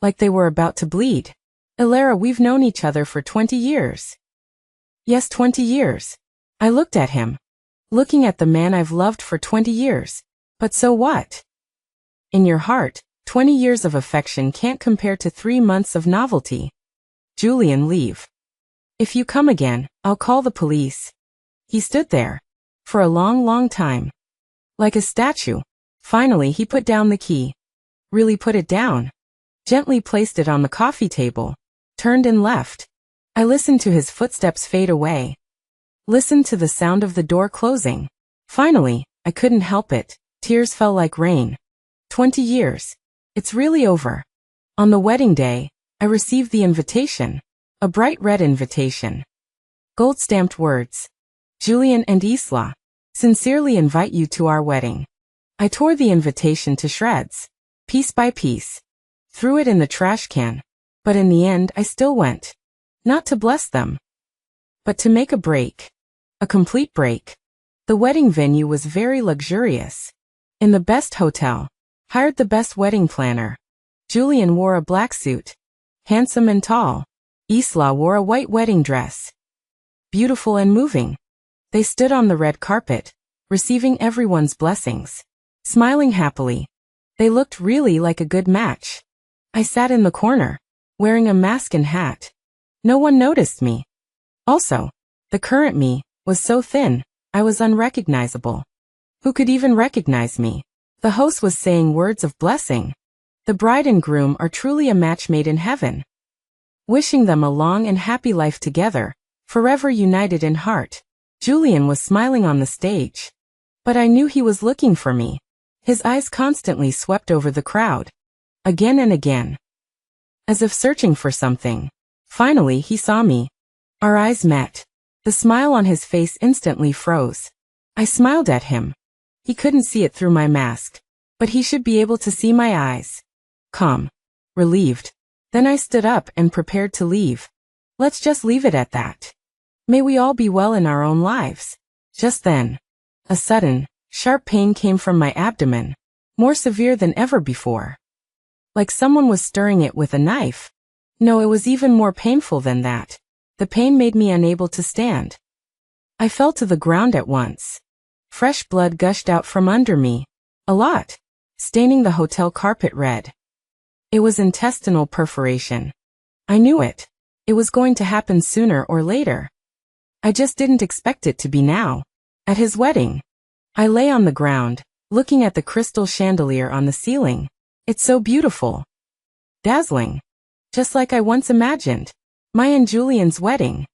Like they were about to bleed. Ilara, we've known each other for 20 years. Yes, 20 years. I looked at him. Looking at the man I've loved for 20 years. But so what? In your heart, 20 years of affection can't compare to 3 months of novelty. Julian, leave. If you come again, I'll call the police. He stood there. For a long, long time. Like a statue. Finally, he put down the key. Really put it down. Gently placed it on the coffee table. Turned and left. I listened to his footsteps fade away. Listened to the sound of the door closing. Finally, I couldn't help it. Tears fell like rain. 20 years. It's really over. On the wedding day, I received the invitation. A bright red invitation. Gold-stamped words. Julian and Isla. Sincerely invite you to our wedding. I tore the invitation to shreds. Piece by piece. Threw it in the trash can. But in the end, I still went. Not to bless them. But to make a break. A complete break. The wedding venue was very luxurious. In the best hotel. Hired the best wedding planner. Julian wore a black suit. Handsome and tall. Isla wore a white wedding dress. Beautiful and moving. They stood on the red carpet, receiving everyone's blessings. Smiling happily. They looked really like a good match. I sat in the corner, wearing a mask and hat. No one noticed me. Also, the current me was so thin, I was unrecognizable. Who could even recognize me? The host was saying words of blessing. The bride and groom are truly a match made in heaven. Wishing them a long and happy life together, forever united in heart. Julian was smiling on the stage. But I knew he was looking for me. His eyes constantly swept over the crowd. Again and again. As if searching for something. Finally, he saw me. Our eyes met. The smile on his face instantly froze. I smiled at him. He couldn't see it through my mask. But he should be able to see my eyes. Calm. Relieved. Then I stood up and prepared to leave. Let's just leave it at that. May we all be well in our own lives. Just then, a sudden, sharp pain came from my abdomen, more severe than ever before. Like someone was stirring it with a knife. No, it was even more painful than that. The pain made me unable to stand. I fell to the ground at once. Fresh blood gushed out from under me. A lot. Staining the hotel carpet red. It was intestinal perforation. I knew it. It was going to happen sooner or later. I just didn't expect it to be now. At his wedding. I lay on the ground, looking at the crystal chandelier on the ceiling. It's so beautiful. Dazzling. Just like I once imagined. My and Julian's wedding.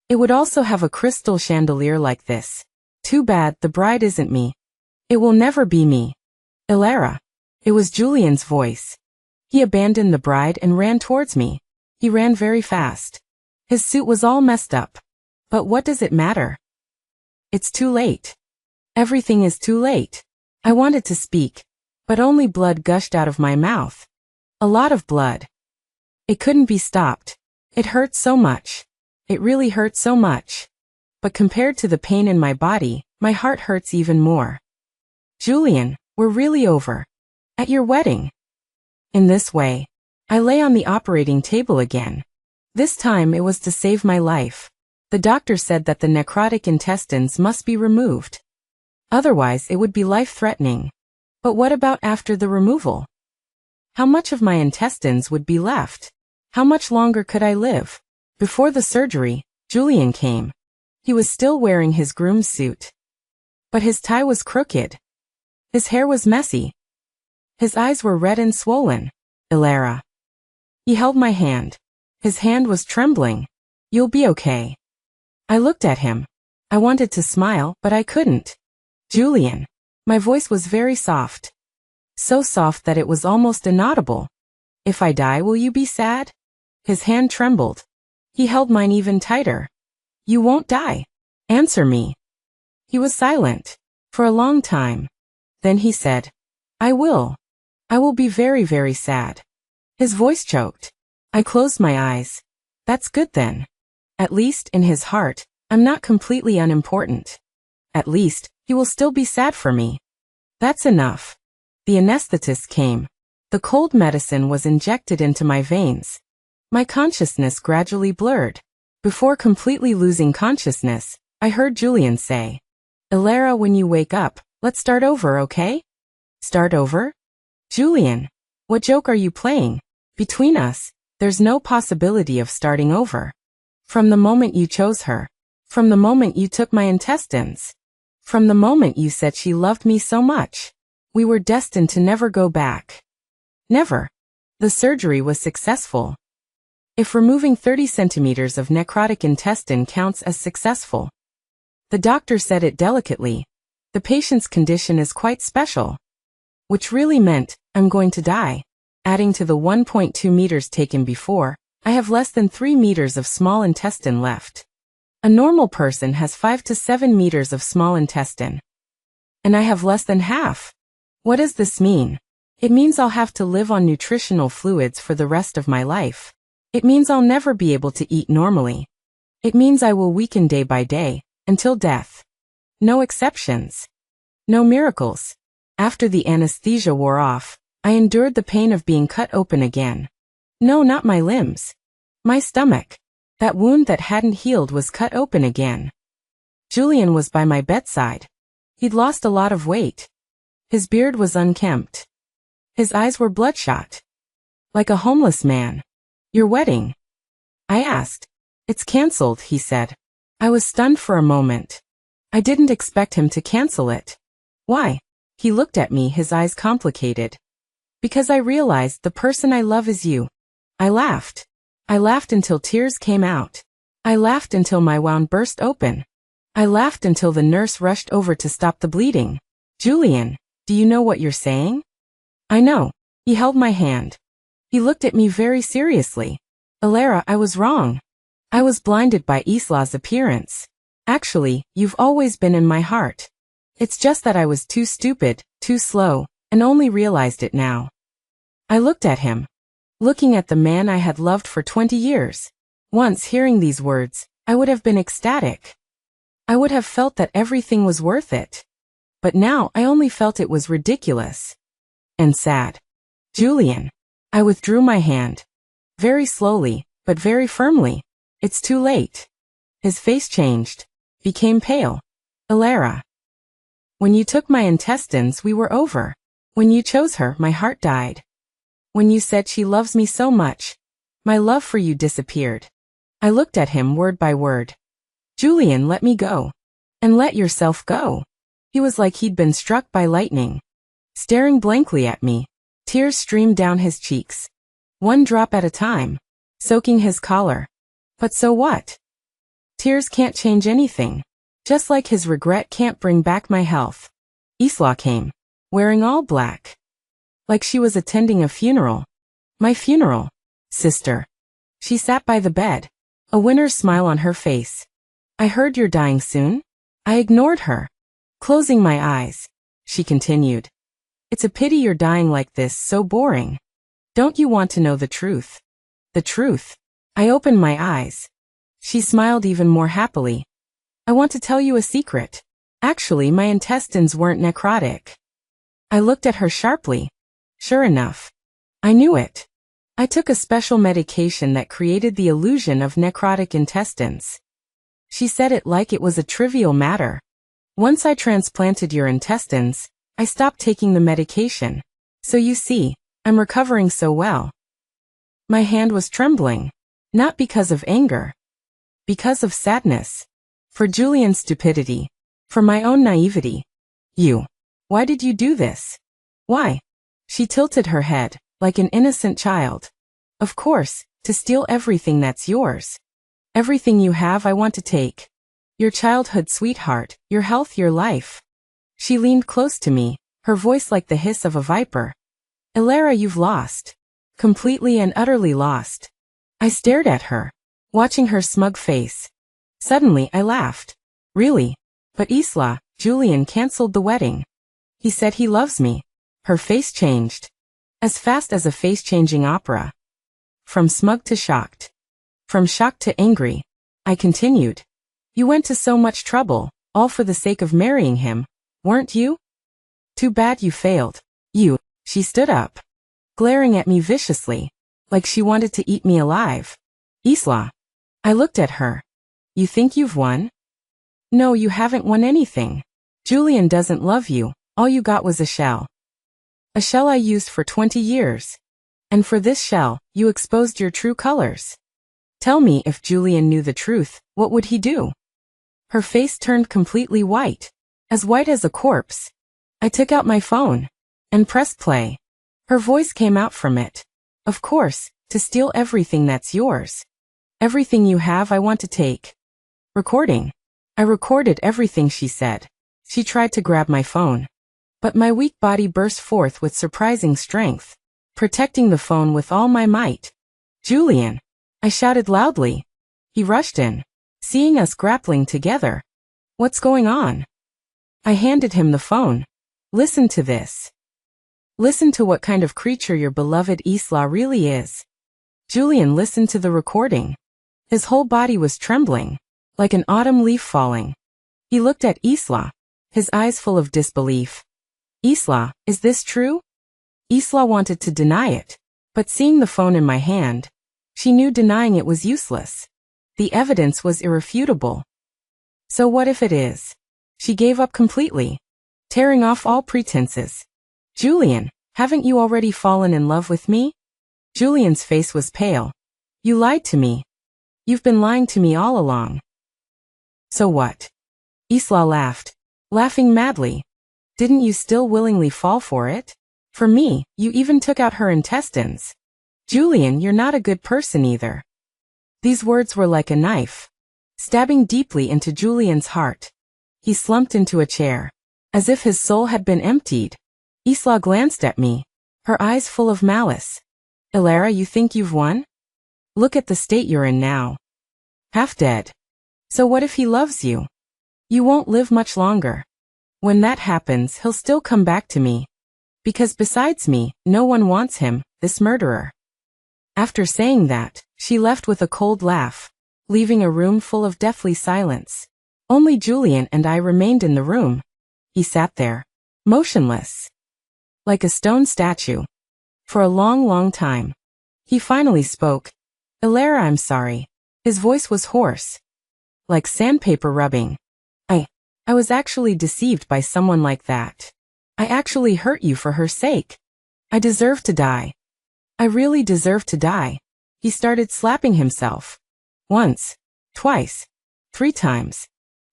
It would also have a crystal chandelier like this. Too bad the bride isn't me. It will never be me. Ilara. It was Julian's voice. He abandoned the bride and ran towards me. He ran very fast. His suit was all messed up. But what does it matter? It's too late. Everything is too late. I wanted to speak, but only blood gushed out of my mouth. A lot of blood. It couldn't be stopped. It hurt so much. It really hurt so much. But compared to the pain in my body, my heart hurts even more. Julian, we're really over. At your wedding. In this way, I lay on the operating table again. This time it was to save my life. The doctor said that the necrotic intestines must be removed. Otherwise it would be life-threatening. But what about after the removal? How much of my intestines would be left? How much longer could I live? Before the surgery, Julian came. He was still wearing his groom's suit. But his tie was crooked. His hair was messy. His eyes were red and swollen. Ilara. He held my hand. His hand was trembling. You'll be okay. I looked at him. I wanted to smile, but I couldn't. Julian. My voice was very soft. So soft that it was almost inaudible. If I die, will you be sad? His hand trembled. He held mine even tighter. You won't die. Answer me. He was silent. For a long time. Then he said, I will. I will be very, very sad. His voice choked. I closed my eyes. That's good then. At least, in his heart, I'm not completely unimportant. At least, He will still be sad for me. That's enough. The anesthetist came. The cold medicine was injected into my veins. My consciousness gradually blurred. Before completely losing consciousness, I heard Julian say, "Ilara, when you wake up, let's start over, okay?" Start over? Julian, what joke are you playing? Between us, there's no possibility of starting over. From the moment you chose her. From the moment you took my intestines. From the moment you said she loved me so much. We were destined to never go back. Never. The surgery was successful. If removing 30 centimeters of necrotic intestine counts as successful. The doctor said it delicately. The patient's condition is quite special. Which really meant, I'm going to die. Adding to the 1.2 meters taken before, I have less than 3 meters of small intestine left. A normal person has 5 to 7 meters of small intestine. And I have less than half. What does this mean? It means I'll have to live on nutritional fluids for the rest of my life. It means I'll never be able to eat normally. It means I will weaken day by day, until death. No exceptions. No miracles. After the anesthesia wore off, I endured the pain of being cut open again. No, not my limbs. My stomach. That wound that hadn't healed was cut open again. Julian was by my bedside. He'd lost a lot of weight. His beard was unkempt. His eyes were bloodshot. Like a homeless man. Your wedding? I asked. It's cancelled, he said. I was stunned for a moment. I didn't expect him to cancel it. Why? He looked at me, his eyes complicated. Because I realized the person I love is you. I laughed. I laughed until tears came out. I laughed until my wound burst open. I laughed until the nurse rushed over to stop the bleeding. Julian, do you know what you're saying? I know. He held my hand. He looked at me very seriously. Ilara, I was wrong. I was blinded by Isla's appearance. Actually, you've always been in my heart. It's just that I was too stupid, too slow, and only realized it now. I looked at him. Looking at the man I had loved for 20 years. Once hearing these words, I would have been ecstatic. I would have felt that everything was worth it. But now I only felt it was ridiculous. And sad. Julian. I withdrew my hand. Very slowly, but very firmly. It's too late. His face changed. Became pale. Ilara. When you took my intestines, we were over. When you chose her, my heart died. When you said she loves me so much, my love for you disappeared. I looked at him word by word. Julian, let me go. And let yourself go. He was like he'd been struck by lightning. Staring blankly at me. Tears streamed down his cheeks. One drop at a time. Soaking his collar. But so what? Tears can't change anything. Just like his regret can't bring back my health. Isla came. Wearing all black. Like she was attending a funeral. My funeral. Sister. She sat by the bed. A winner's smile on her face. I heard you're dying soon. I ignored her. Closing my eyes. She continued. It's a pity you're dying like this, so boring. Don't you want to know the truth? The truth. I opened my eyes. She smiled even more happily. I want to tell you a secret. Actually, my intestines weren't necrotic. I looked at her sharply. Sure enough. I knew it. I took a special medication that created the illusion of necrotic intestines. She said it like it was a trivial matter. Once I transplanted your intestines, I stopped taking the medication. So you see, I'm recovering so well. My hand was trembling. Not because of anger. Because of sadness. For Julian's stupidity. For my own naivety. You. Why did you do this? Why? She tilted her head, like an innocent child. Of course, to steal everything that's yours. Everything you have I want to take. Your childhood sweetheart, your health, your life. She leaned close to me, her voice like the hiss of a viper. Ilara, you've lost. Completely and utterly lost. I stared at her, watching her smug face. Suddenly I laughed. Really? But Isla, Julian cancelled the wedding. He said he loves me. Her face changed. As fast as a face-changing opera. From smug to shocked. From shocked to angry. I continued. You went to so much trouble, all for the sake of marrying him, weren't you? Too bad you failed. You. She stood up, glaring at me viciously, like she wanted to eat me alive. Isla. I looked at her. You think you've won? No, you haven't won anything. Julian doesn't love you. All you got was a shell. A shell I used for 20 years. And for this shell, you exposed your true colors. Tell me, if Julian knew the truth, what would he do? Her face turned completely white as a corpse. I took out my phone and pressed play. Her voice came out from it. Of course, to steal everything that's yours. Everything you have I want to take. Recording. I recorded everything she said. She tried to grab my phone, but my weak body burst forth with surprising strength, protecting the phone with all my might. Julian! I shouted loudly. He rushed in, seeing us grappling together. What's going on? I handed him the phone. Listen to this. Listen to what kind of creature your beloved Isla really is. Julian listened to the recording. His whole body was trembling, like an autumn leaf falling. He looked at Isla, his eyes full of disbelief. Isla, is this true? Isla wanted to deny it, but seeing the phone in my hand, she knew denying it was useless. The evidence was irrefutable. So what if it is? She gave up completely, tearing off all pretenses. Julian, haven't you already fallen in love with me? Julian's face was pale. You lied to me. You've been lying to me all along. So what? Isla laughed, laughing madly. Didn't you still willingly fall for it? For me, you even took out her intestines. Julian, you're not a good person either. These words were like a knife, stabbing deeply into Julian's heart. He slumped into a chair, as if his soul had been emptied. Isla glanced at me, her eyes full of malice. Ilara, you think you've won? Look at the state you're in now. Half dead. So what if he loves you? You won't live much longer. When that happens, he'll still come back to me. Because besides me, no one wants him, this murderer. After saying that, she left with a cold laugh, leaving a room full of deathly silence. Only Julian and I remained in the room. He sat there, motionless, like a stone statue, for a long, long time. He finally spoke. Ilara, I'm sorry. His voice was hoarse, like sandpaper rubbing. I was actually deceived by someone like that. I actually hurt you for her sake. I deserve to die. I really deserve to die. He started slapping himself. Once, twice, 3 times.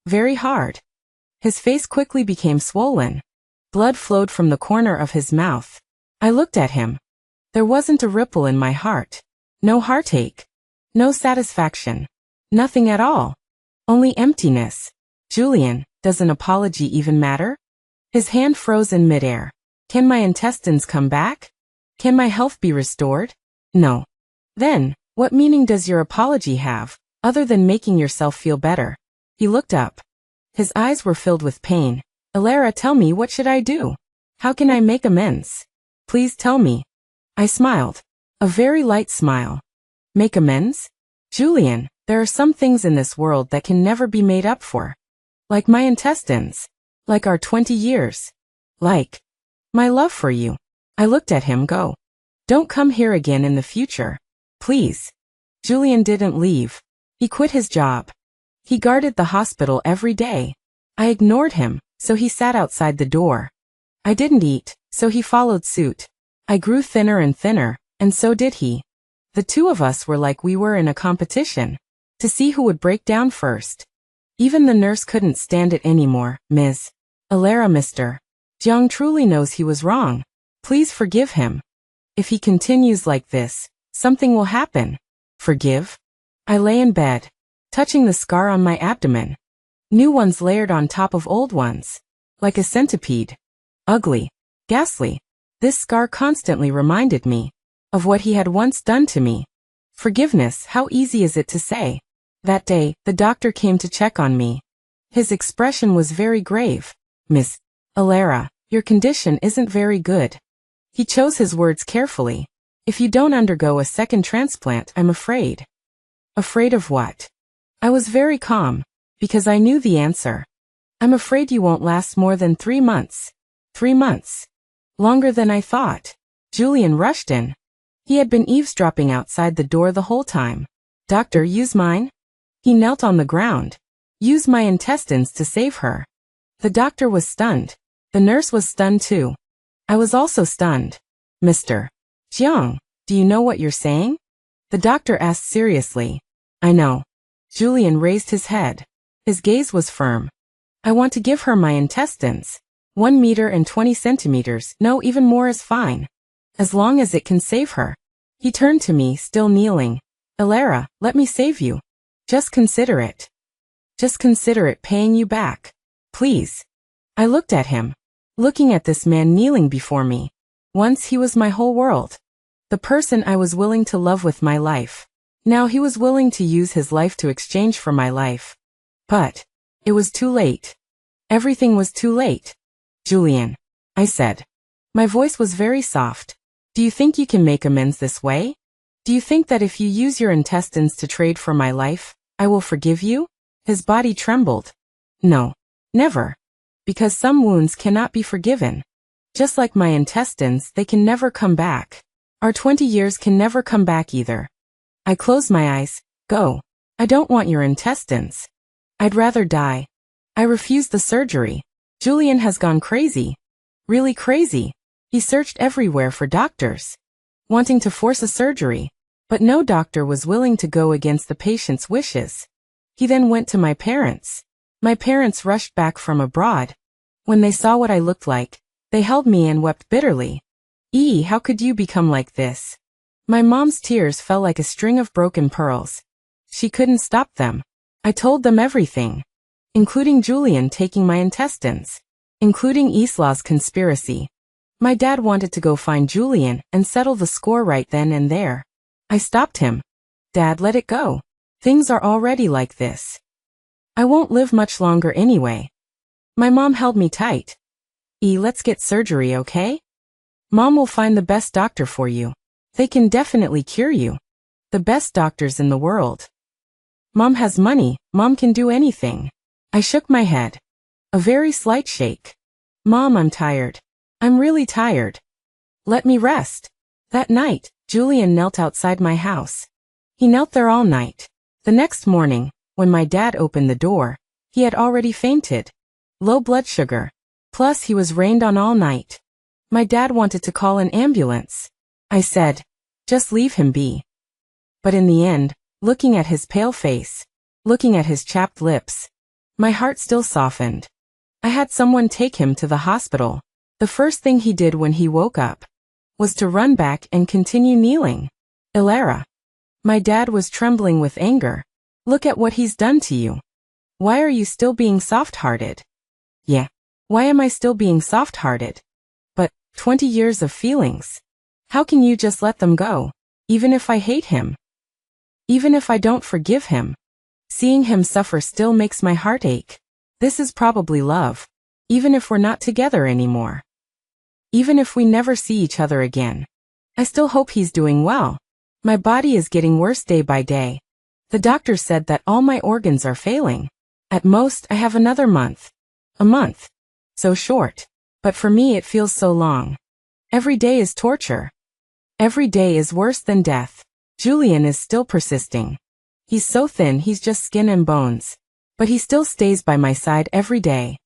Very hard. His face quickly became swollen. Blood flowed from the corner of his mouth. I looked at him. There wasn't a ripple in my heart. No heartache. No satisfaction. Nothing at all. Only emptiness. Julian, does an apology even matter? His hand froze in midair. Can my intestines come back? Can my health be restored? No. Then, what meaning does your apology have, other than making yourself feel better? He looked up. His eyes were filled with pain. Ilara, tell me, what should I do? How can I make amends? Please tell me. I smiled. A very light smile. Make amends? Julian, there are some things in this world that can never be made up for. Like my intestines. Like our 20 years. Like my love for you. I looked at him. Go. Don't come here again in the future. Please. Julian didn't leave. He quit his job. He guarded the hospital every day. I ignored him, so he sat outside the door. I didn't eat, so he followed suit. I grew thinner and thinner, and so did he. The two of us were like we were in a competition, to see who would break down first. Even the nurse couldn't stand it anymore. Ms. Ilara, Mr. Jiang truly knows he was wrong. Please forgive him. If he continues like this, something will happen. Forgive? I lay in bed, touching the scar on my abdomen. New ones layered on top of old ones, like a centipede. Ugly, ghastly. This scar constantly reminded me of what he had once done to me. Forgiveness, how easy is it to say? That day, the doctor came to check on me. His expression was very grave. Miss Ilara, your condition isn't very good. He chose his words carefully. If you don't undergo a second transplant, I'm afraid. Afraid of what? I was very calm, because I knew the answer. I'm afraid you won't last more than 3 months. 3 months. Longer than I thought. Julian rushed in. He had been eavesdropping outside the door the whole time. Doctor, use mine? He knelt on the ground. Use my intestines to save her. The doctor was stunned. The nurse was stunned too. I was also stunned. Mr. Jiang, do you know what you're saying? The doctor asked seriously. I know. Julian raised his head. His gaze was firm. I want to give her my intestines. 1 meter and 20 centimeters, no, even more is fine. As long as it can save her. He turned to me, still kneeling. Elara, let me save you. Just consider it. Just consider it paying you back. Please. I looked at him. Looking at this man kneeling before me. Once he was my whole world. The person I was willing to love with my life. Now he was willing to use his life to exchange for my life. But it was too late. Everything was too late. Julian, I said. My voice was very soft. Do you think you can make amends this way? Do you think that if you use your intestines to trade for my life, I will forgive you? His body trembled. No. Never. Because some wounds cannot be forgiven. Just like my intestines, they can never come back. Our 20 years can never come back either. I closed my eyes. Go. I don't want your intestines. I'd rather die. I refused the surgery. Julian has gone crazy. Really crazy. He searched everywhere for doctors. Wanting to force a surgery. But no doctor was willing to go against the patient's wishes. He then went to my parents. My parents rushed back from abroad. When they saw what I looked like, they held me and wept bitterly. How could you become like this? My mom's tears fell like a string of broken pearls. She couldn't stop them. I told them everything. Including Julian taking my intestines. Including Isla's conspiracy. My dad wanted to go find Julian and settle the score right then and there. I stopped him. Dad, let it go. Things are already like this. I won't live much longer anyway. My mom held me tight. Let's get surgery, okay? Mom will find the best doctor for you. They can definitely cure you. The best doctors in the world. Mom has money, Mom can do anything. I shook my head. A very slight shake. Mom, I'm tired. I'm really tired. Let me rest. That night, Julian knelt outside my house. He knelt there all night. The next morning, when my dad opened the door, he had already fainted. Low blood sugar. Plus he was rained on all night. My dad wanted to call an ambulance. I said, just leave him be. But in the end, looking at his pale face, looking at his chapped lips, my heart still softened. I had someone take him to the hospital. The first thing he did when he woke up was to run back and continue kneeling. Elara. My dad was trembling with anger. Look at what he's done to you. Why are you still being soft-hearted? Yeah. Why am I still being soft-hearted? But 20 years of feelings. How can you just let them go? Even if I hate him. Even if I don't forgive him. Seeing him suffer still makes my heart ache. This is probably love. Even if we're not together anymore. Even if we never see each other again. I still hope he's doing well. My body is getting worse day by day. The doctor said that all my organs are failing. At most, I have another month. A month. So short. But for me it feels so long. Every day is torture. Every day is worse than death. Julian is still persisting. He's so thin he's just skin and bones. But he still stays by my side every day.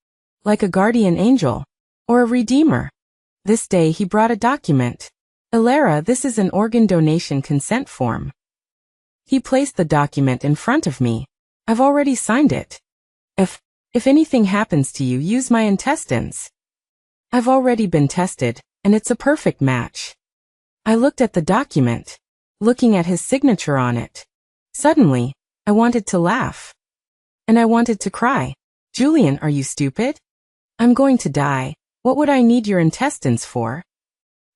Like a guardian angel. Or a redeemer. This day he brought a document. Elara, this is an organ donation consent form. He placed the document in front of me. I've already signed it. If anything happens to you, use my intestines. I've already been tested, and it's a perfect match. I looked at the document, looking at his signature on it. Suddenly, I wanted to laugh. And I wanted to cry. Julian, are you stupid? I'm going to die. What would I need your intestines for?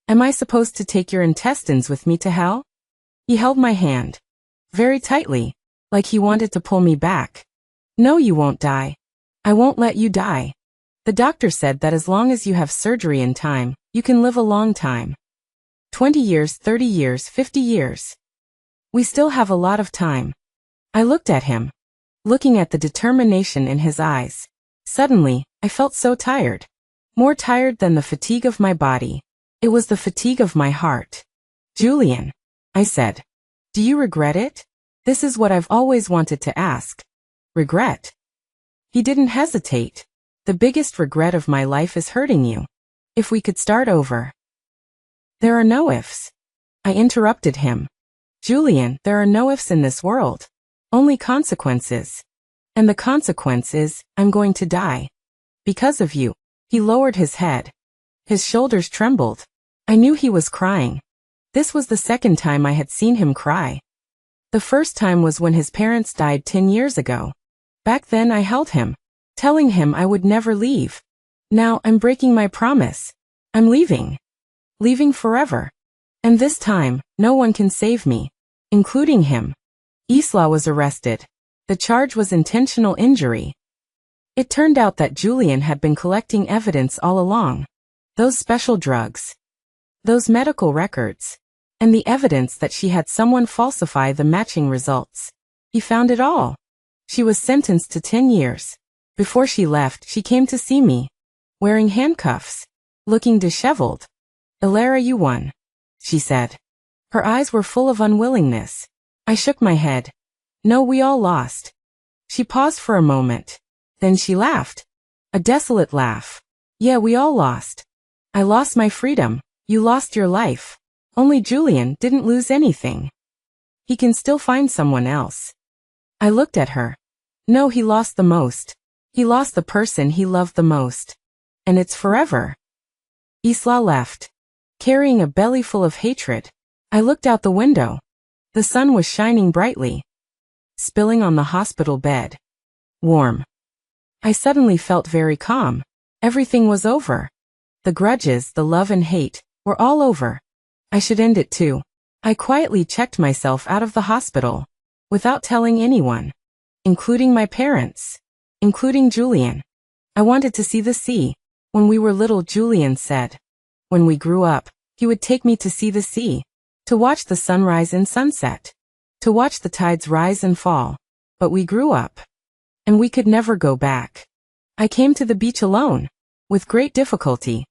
Am I supposed to take your intestines with me to hell? He held my hand. Very tightly, like he wanted to pull me back. No, you won't die. I won't let you die. The doctor said that as long as you have surgery in time, you can live a long time. 20 years, 30 years, 50 years. We still have a lot of time. I looked at him, looking at the determination in his eyes. Suddenly, I felt so tired. More tired than the fatigue of my body. It was the fatigue of my heart. Julian, I said. Do you regret it? This is what I've always wanted to ask. Regret? He didn't hesitate. The biggest regret of my life is hurting you. If we could start over. There are no ifs. I interrupted him. Julian, there are no ifs in this world. Only consequences. And the consequence is, I'm going to die. Because of you. He lowered his head. His shoulders trembled. I knew he was crying. This was the second time I had seen him cry. The first time was when his parents died 10 years ago. Back then I held him, telling him I would never leave. Now I'm breaking my promise. I'm leaving. Leaving forever. And this time, no one can save me, including him. Isla was arrested. The charge was intentional injury. It turned out that Julian had been collecting evidence all along. Those special drugs. Those medical records. And the evidence that she had someone falsify the matching results. He found it all. She was sentenced to 10 years. Before she left, she came to see me. Wearing handcuffs. Looking disheveled. Ilara, you won, she said. Her eyes were full of unwillingness. I shook my head. No, we all lost. She paused for a moment. Then she laughed. A desolate laugh. Yeah, we all lost. I lost my freedom. You lost your life. Only Julian didn't lose anything. He can still find someone else. I looked at her. No, he lost the most. He lost the person he loved the most. And it's forever. Isla left. Carrying a belly full of hatred. I looked out the window. The sun was shining brightly. Spilling on the hospital bed. Warm. I suddenly felt very calm. Everything was over. The grudges, the love and hate, were all over. I should end it too. I quietly checked myself out of the hospital. Without telling anyone. Including my parents. Including Julian. I wanted to see the sea. When we were little, Julian said. When we grew up, he would take me to see the sea. To watch the sunrise and sunset. To watch the tides rise and fall. But we grew up. And we could never go back. I came to the beach alone. With great difficulty.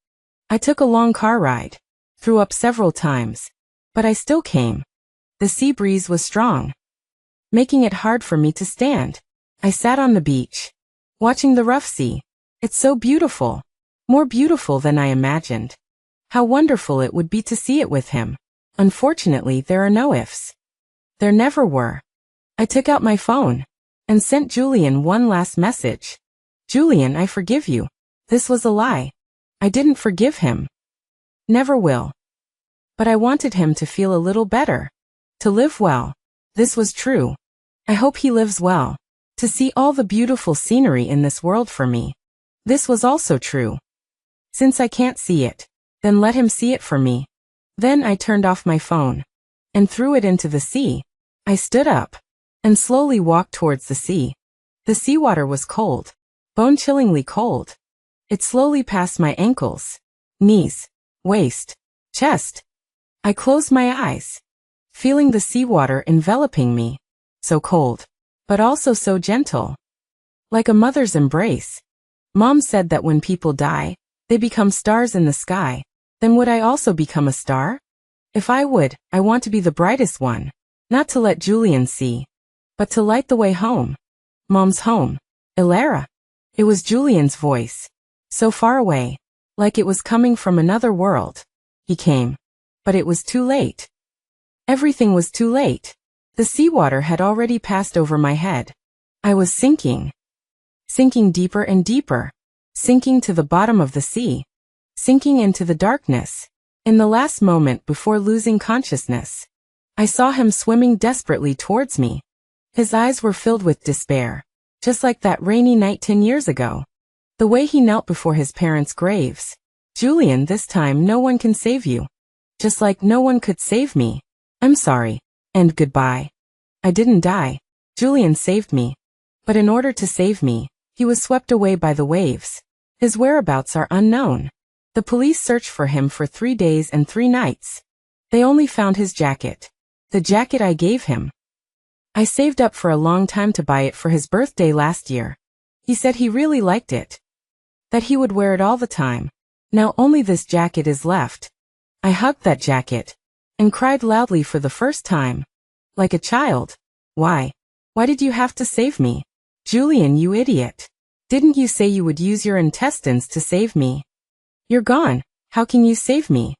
I took a long car ride. Threw up several times. But I still came. The sea breeze was strong. Making it hard for me to stand. I sat on the beach. Watching the rough sea. It's so beautiful. More beautiful than I imagined. How wonderful it would be to see it with him. Unfortunately, there are no ifs. There never were. I took out my phone. And sent Julian one last message. Julian, I forgive you. This was a lie. I didn't forgive him. Never will. But I wanted him to feel a little better. To live well. This was true. I hope he lives well. To see all the beautiful scenery in this world for me. This was also true. Since I can't see it, then let him see it for me. Then I turned off my phone. And threw it into the sea. I stood up. And slowly walked towards the sea. The seawater was cold. Bone-chillingly cold. It slowly passed my ankles. Knees. Waist. Chest. I closed my eyes. Feeling the seawater enveloping me. So cold. But also so gentle. Like a mother's embrace. Mom said that when people die, they become stars in the sky. Then would I also become a star? If I would, I want to be the brightest one. Not to let Julian see. But to light the way home. Mom's home. Ilara. It was Julian's voice. So far away. Like it was coming from another world. He came. But it was too late. Everything was too late. The seawater had already passed over my head. I was sinking. Sinking deeper and deeper. Sinking to the bottom of the sea. Sinking into the darkness. In the last moment before losing consciousness. I saw him swimming desperately towards me. His eyes were filled with despair. Just like that rainy night 10 years ago. The way he knelt before his parents' graves. Julian, this time no one can save you. Just like no one could save me. I'm sorry. And goodbye. I didn't die. Julian saved me. But in order to save me, he was swept away by the waves. His whereabouts are unknown. The police searched for him for 3 days and 3 nights. They only found his jacket. The jacket I gave him. I saved up for a long time to buy it for his birthday last year. He said he really liked it. That he would wear it all the time. Now only this jacket is left. I hugged that jacket. And cried loudly for the first time. Like a child. Why? Why did you have to save me? Julian, you idiot. Didn't you say you would use your intestines to save me? You're gone. How can you save me?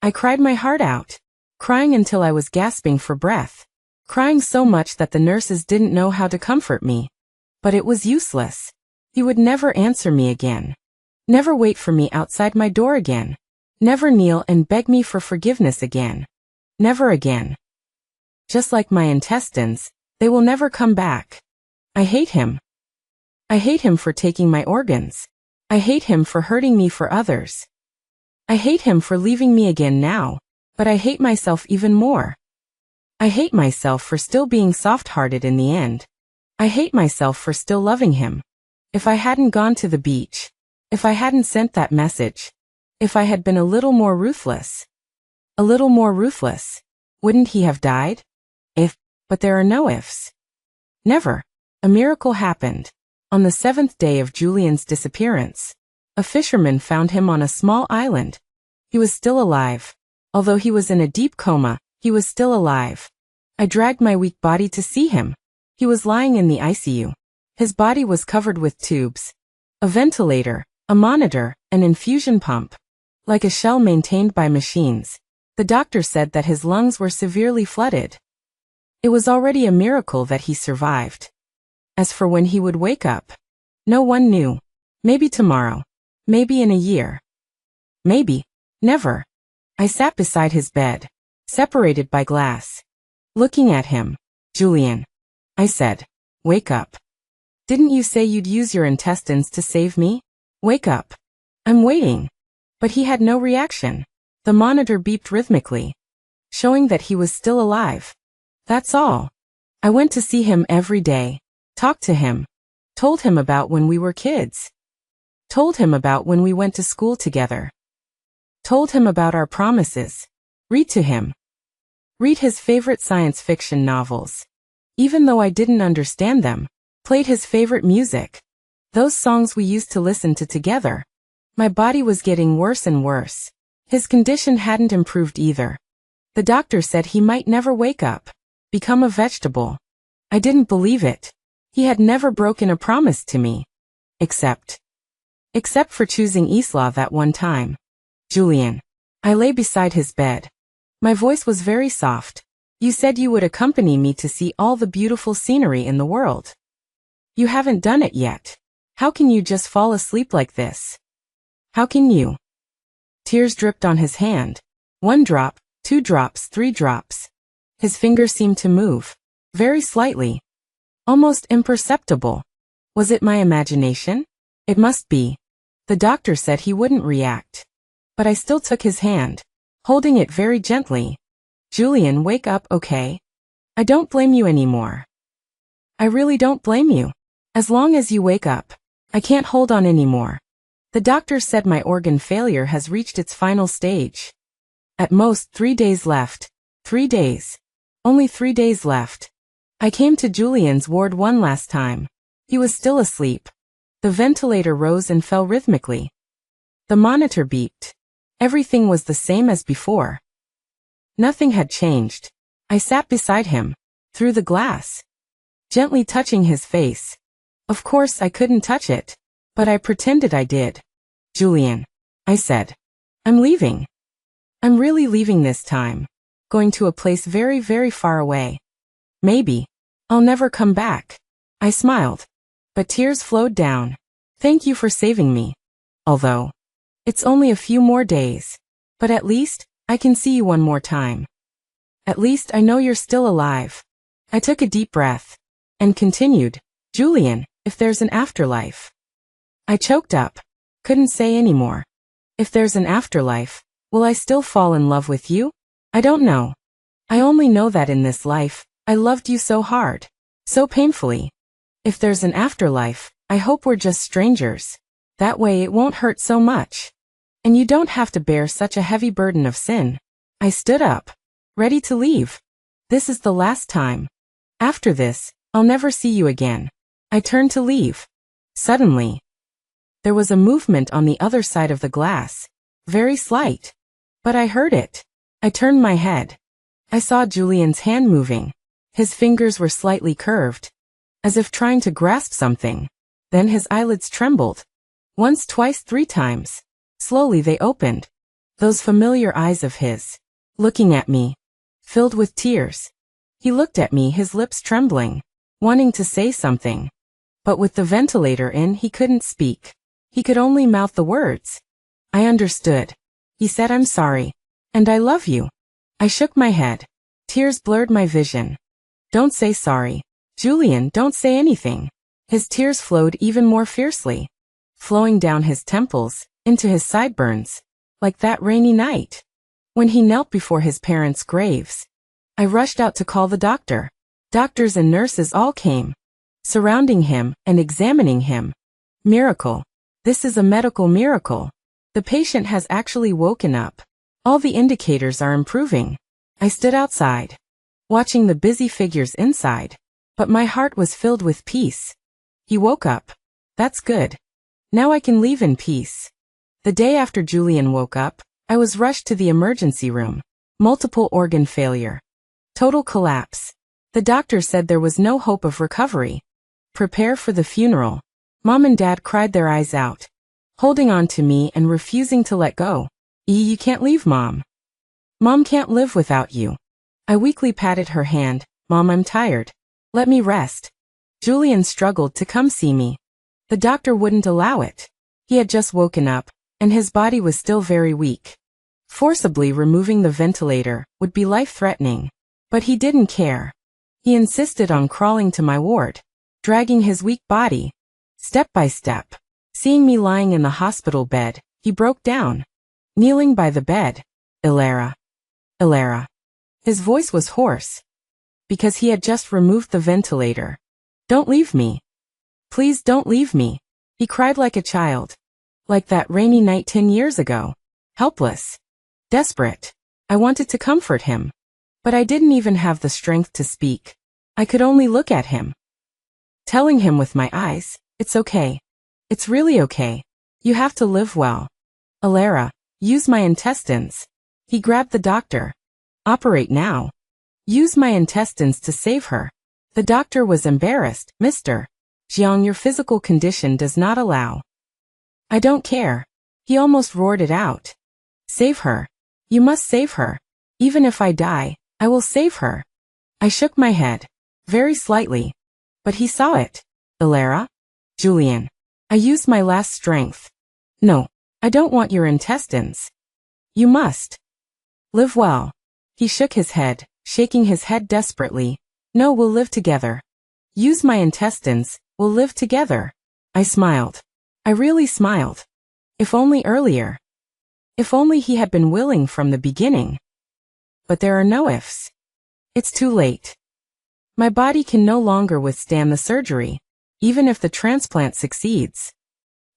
I cried my heart out. Crying until I was gasping for breath. Crying so much that the nurses didn't know how to comfort me. But it was useless. He would never answer me again. Never wait for me outside my door again. Never kneel and beg me for forgiveness again. Never again. Just like my intestines, they will never come back. I hate him. I hate him for taking my organs. I hate him for hurting me for others. I hate him for leaving me again now, but I hate myself even more. I hate myself for still being soft-hearted in the end. I hate myself for still loving him. If I hadn't gone to the beach, if I hadn't sent that message, if I had been a little more ruthless, wouldn't he have died? But there are no ifs. Never. A miracle happened. On the 7th day of Julian's disappearance, a fisherman found him on a small island. He was still alive. Although he was in a deep coma, he was still alive. I dragged my weak body to see him. He was lying in the ICU. His body was covered with tubes, a ventilator, a monitor, an infusion pump. Like a shell maintained by machines. The doctor said that his lungs were severely flooded. It was already a miracle that he survived. As for when he would wake up, no one knew. Maybe tomorrow. Maybe in a year. Maybe. Never. I sat beside his bed, separated by glass. Looking at him. Julian. I said. Wake up. Didn't you say you'd use your intestines to save me? Wake up. I'm waiting. But he had no reaction. The monitor beeped rhythmically, showing that he was still alive. That's all. I went to see him every day, talked to him, told him about when we were kids, told him about when we went to school together, told him about our promises, read to him, read his favorite science fiction novels, even though I didn't understand them, played his favorite music, those songs we used to listen to together. My body was getting worse and worse. His condition hadn't improved either. The doctor said he might never wake up, become a vegetable. I didn't believe it. He had never broken a promise to me. Except for choosing Isla that one time. Julian. I lay beside his bed. My voice was very soft. You said you would accompany me to see all the beautiful scenery in the world. You haven't done it yet. How can you just fall asleep like this? How can you? Tears dripped on his hand. 1 drop, 2 drops, 3 drops. His fingers seemed to move. Very slightly. Almost imperceptible. Was it my imagination? It must be. The doctor said he wouldn't react. But I still took his hand, holding it very gently. Julian, wake up, okay? I don't blame you anymore. I really don't blame you. As long as you wake up. I can't hold on anymore. The doctor said my organ failure has reached its final stage. At most 3 days left. 3 days. Only 3 days left. I came to Julian's ward one last time. He was still asleep. The ventilator rose and fell rhythmically. The monitor beeped. Everything was the same as before. Nothing had changed. I sat beside him, through the glass, gently touching his face. Of course I couldn't touch it, but I pretended I did. Julian. I said. I'm leaving. I'm really leaving this time. Going to a place very, very far away. Maybe. I'll never come back. I smiled. But tears flowed down. Thank you for saving me. Although. It's only a few more days. But at least, I can see you one more time. At least I know you're still alive. I took a deep breath. And continued. Julian, if there's an afterlife. I choked up. Couldn't say anymore. If there's an afterlife, will I still fall in love with you? I don't know. I only know that in this life, I loved you so hard. So painfully. If there's an afterlife, I hope we're just strangers. That way it won't hurt so much. And you don't have to bear such a heavy burden of sin. I stood up. Ready to leave. This is the last time. After this, I'll never see you again. I turned to leave. Suddenly, there was a movement on the other side of the glass. Very slight. But I heard it. I turned my head. I saw Julian's hand moving. His fingers were slightly curved, as if trying to grasp something. Then his eyelids trembled. Once, twice, 3 times. Slowly they opened. Those familiar eyes of his, looking at me, filled with tears. He looked at me, his lips trembling, wanting to say something. But with the ventilator in, he couldn't speak. He could only mouth the words. I understood. He said, "I'm sorry. And I love you." I shook my head. Tears blurred my vision. "Don't say sorry. Julian, don't say anything." His tears flowed even more fiercely, flowing down his temples, into his sideburns, like that rainy night, when he knelt before his parents' graves. I rushed out to call the doctor. Doctors and nurses all came, surrounding him and examining him. Miracle. This is a medical miracle. The patient has actually woken up. All the indicators are improving. I stood outside, watching the busy figures inside, but my heart was filled with peace. He woke up. That's good. Now I can leave in peace. The day after Julian woke up, I was rushed to the emergency room. Multiple organ failure. Total collapse. The doctor said there was no hope of recovery. Prepare for the funeral. Mom and Dad cried their eyes out, holding on to me and refusing to let go. You can't leave, Mom. Mom can't live without you." I weakly patted her hand. "Mom, I'm tired. Let me rest." Julian struggled to come see me. The doctor wouldn't allow it. He had just woken up, and his body was still very weak. Forcibly removing the ventilator would be life-threatening. But he didn't care. He insisted on crawling to my ward, dragging his weak body, step by step. Seeing me lying in the hospital bed, he broke down. Kneeling by the bed, "Ilara. Ilara." His voice was hoarse, because he had just removed the ventilator. "Don't leave me. Please don't leave me." He cried like a child, like that rainy night 10 years ago. Helpless. Desperate. I wanted to comfort him, but I didn't even have the strength to speak. I could only look at him, telling him with my eyes, "It's okay. It's really okay. You have to live well. Ilara, use my intestines." He grabbed the doctor. "Operate now. Use my intestines to save her." The doctor was embarrassed. "Mr. Jiang, your physical condition does not allow." "I don't care." He almost roared it out. "Save her. You must save her. Even if I die, I will save her." I shook my head, very slightly, but he saw it. "Ilara? Julian." I used my last strength. "No, I don't want your intestines. You must live well." He shook his head, shaking his head desperately. "No, we'll live together. Use my intestines, we'll live together." I smiled. I really smiled. If only earlier. If only he had been willing from the beginning. But there are no ifs. It's too late. My body can no longer withstand the surgery, even if the transplant succeeds.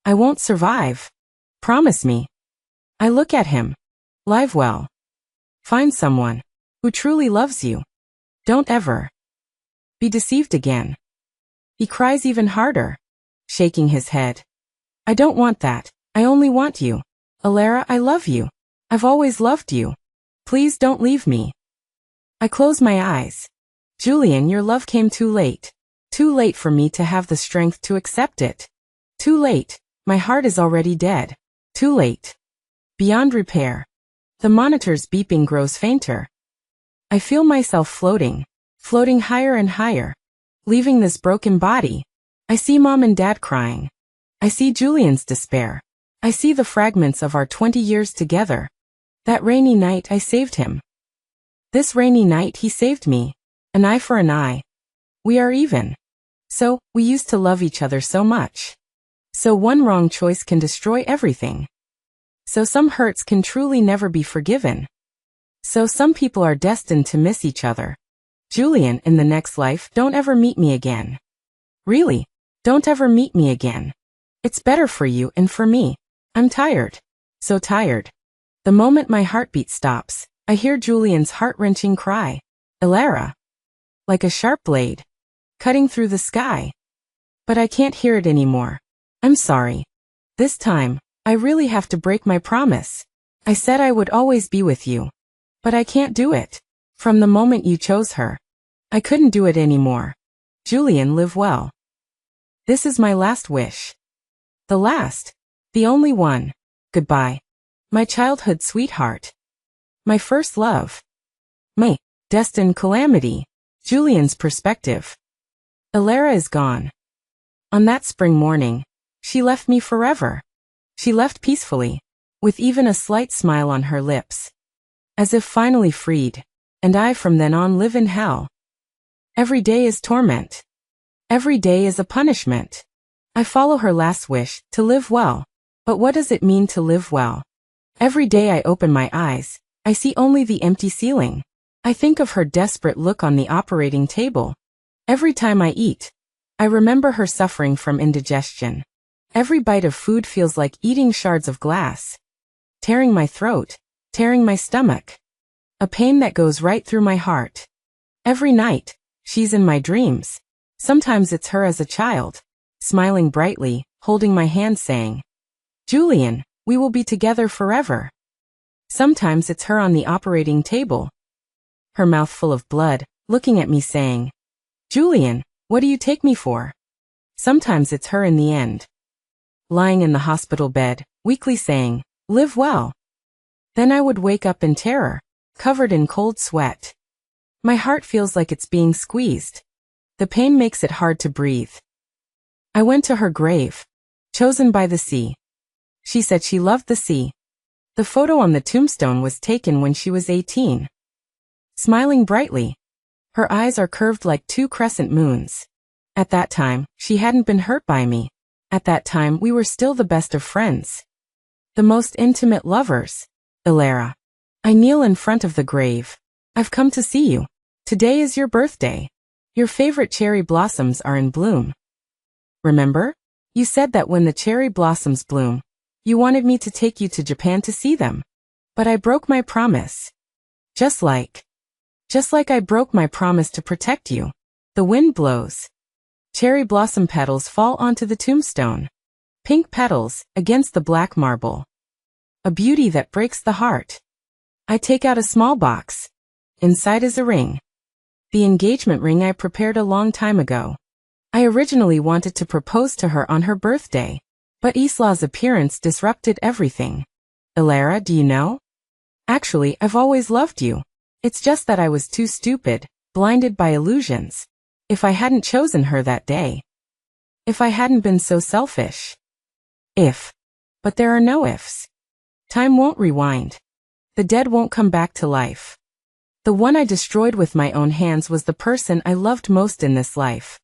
I won't survive. Promise me. I look at him. Live well. Find someone who truly loves you. Don't ever be deceived again. He cries even harder, shaking his head. "I don't want that. I only want you. Ilara, I love you. I've always loved you. Please don't leave me." I close my eyes. "Julian, your love came too late. Too late for me to have the strength to accept it. Too late. My heart is already dead. Too late. Beyond repair." The monitor's beeping grows fainter. I feel myself floating higher and higher, leaving this broken body. I see Mom and Dad crying. I see Julian's despair. I see the fragments of our 20 years together. That rainy night I saved him. This rainy night he saved me. An eye for an eye. We are even. So, we used to love each other so much. So one wrong choice can destroy everything. So some hurts can truly never be forgiven. So some people are destined to miss each other. Julian, in the next life, don't ever meet me again. Really, don't ever meet me again. It's better for you and for me. I'm tired. So tired. The moment my heartbeat stops, I hear Julian's heart-wrenching cry. "Ilara." Like a sharp blade, cutting through the sky. But I can't hear it anymore. I'm sorry. This time, I really have to break my promise. I said I would always be with you. But I can't do it. From the moment you chose her. I couldn't do it anymore. Julian, live well. This is my last wish. The last. The only one. Goodbye. My childhood sweetheart. My first love. My destined calamity. Julian's perspective. Ilara is gone. On that spring morning, she left me forever. She left peacefully, with even a slight smile on her lips. As if finally freed, and I from then on live in hell. Every day is torment. Every day is a punishment. I follow her last wish, to live well. But what does it mean to live well? Every day I open my eyes, I see only the empty ceiling. I think of her desperate look on the operating table. Every time I eat, I remember her suffering from indigestion. Every bite of food feels like eating shards of glass. Tearing my throat, tearing my stomach. A pain that goes right through my heart. Every night, she's in my dreams. Sometimes it's her as a child, smiling brightly, holding my hand saying, Julian, we will be together forever. Sometimes it's her on the operating table. Her mouth full of blood, looking at me saying, Julian, what do you take me for? Sometimes it's her in the end. Lying in the hospital bed, weakly saying, live well. Then I would wake up in terror, covered in cold sweat. My heart feels like it's being squeezed. The pain makes it hard to breathe. I went to her grave, chosen by the sea. She said she loved the sea. The photo on the tombstone was taken when she was 18. Smiling brightly. Her eyes are curved like two crescent moons. At that time, she hadn't been hurt by me. At that time, we were still the best of friends. The most intimate lovers. Ilara. I kneel in front of the grave. I've come to see you. Today is your birthday. Your favorite cherry blossoms are in bloom. Remember? You said that when the cherry blossoms bloom, you wanted me to take you to Japan to see them. But I broke my promise. Just like I broke my promise to protect you. The wind blows. Cherry blossom petals fall onto the tombstone. Pink petals, against the black marble. A beauty that breaks the heart. I take out a small box. Inside is a ring. The engagement ring I prepared a long time ago. I originally wanted to propose to her on her birthday. But Isla's appearance disrupted everything. Ilara, do you know? Actually, I've always loved you. It's just that I was too stupid, blinded by illusions. If I hadn't chosen her that day. If I hadn't been so selfish. If. But there are no ifs. Time won't rewind. The dead won't come back to life. The one I destroyed with my own hands was the person I loved most in this life.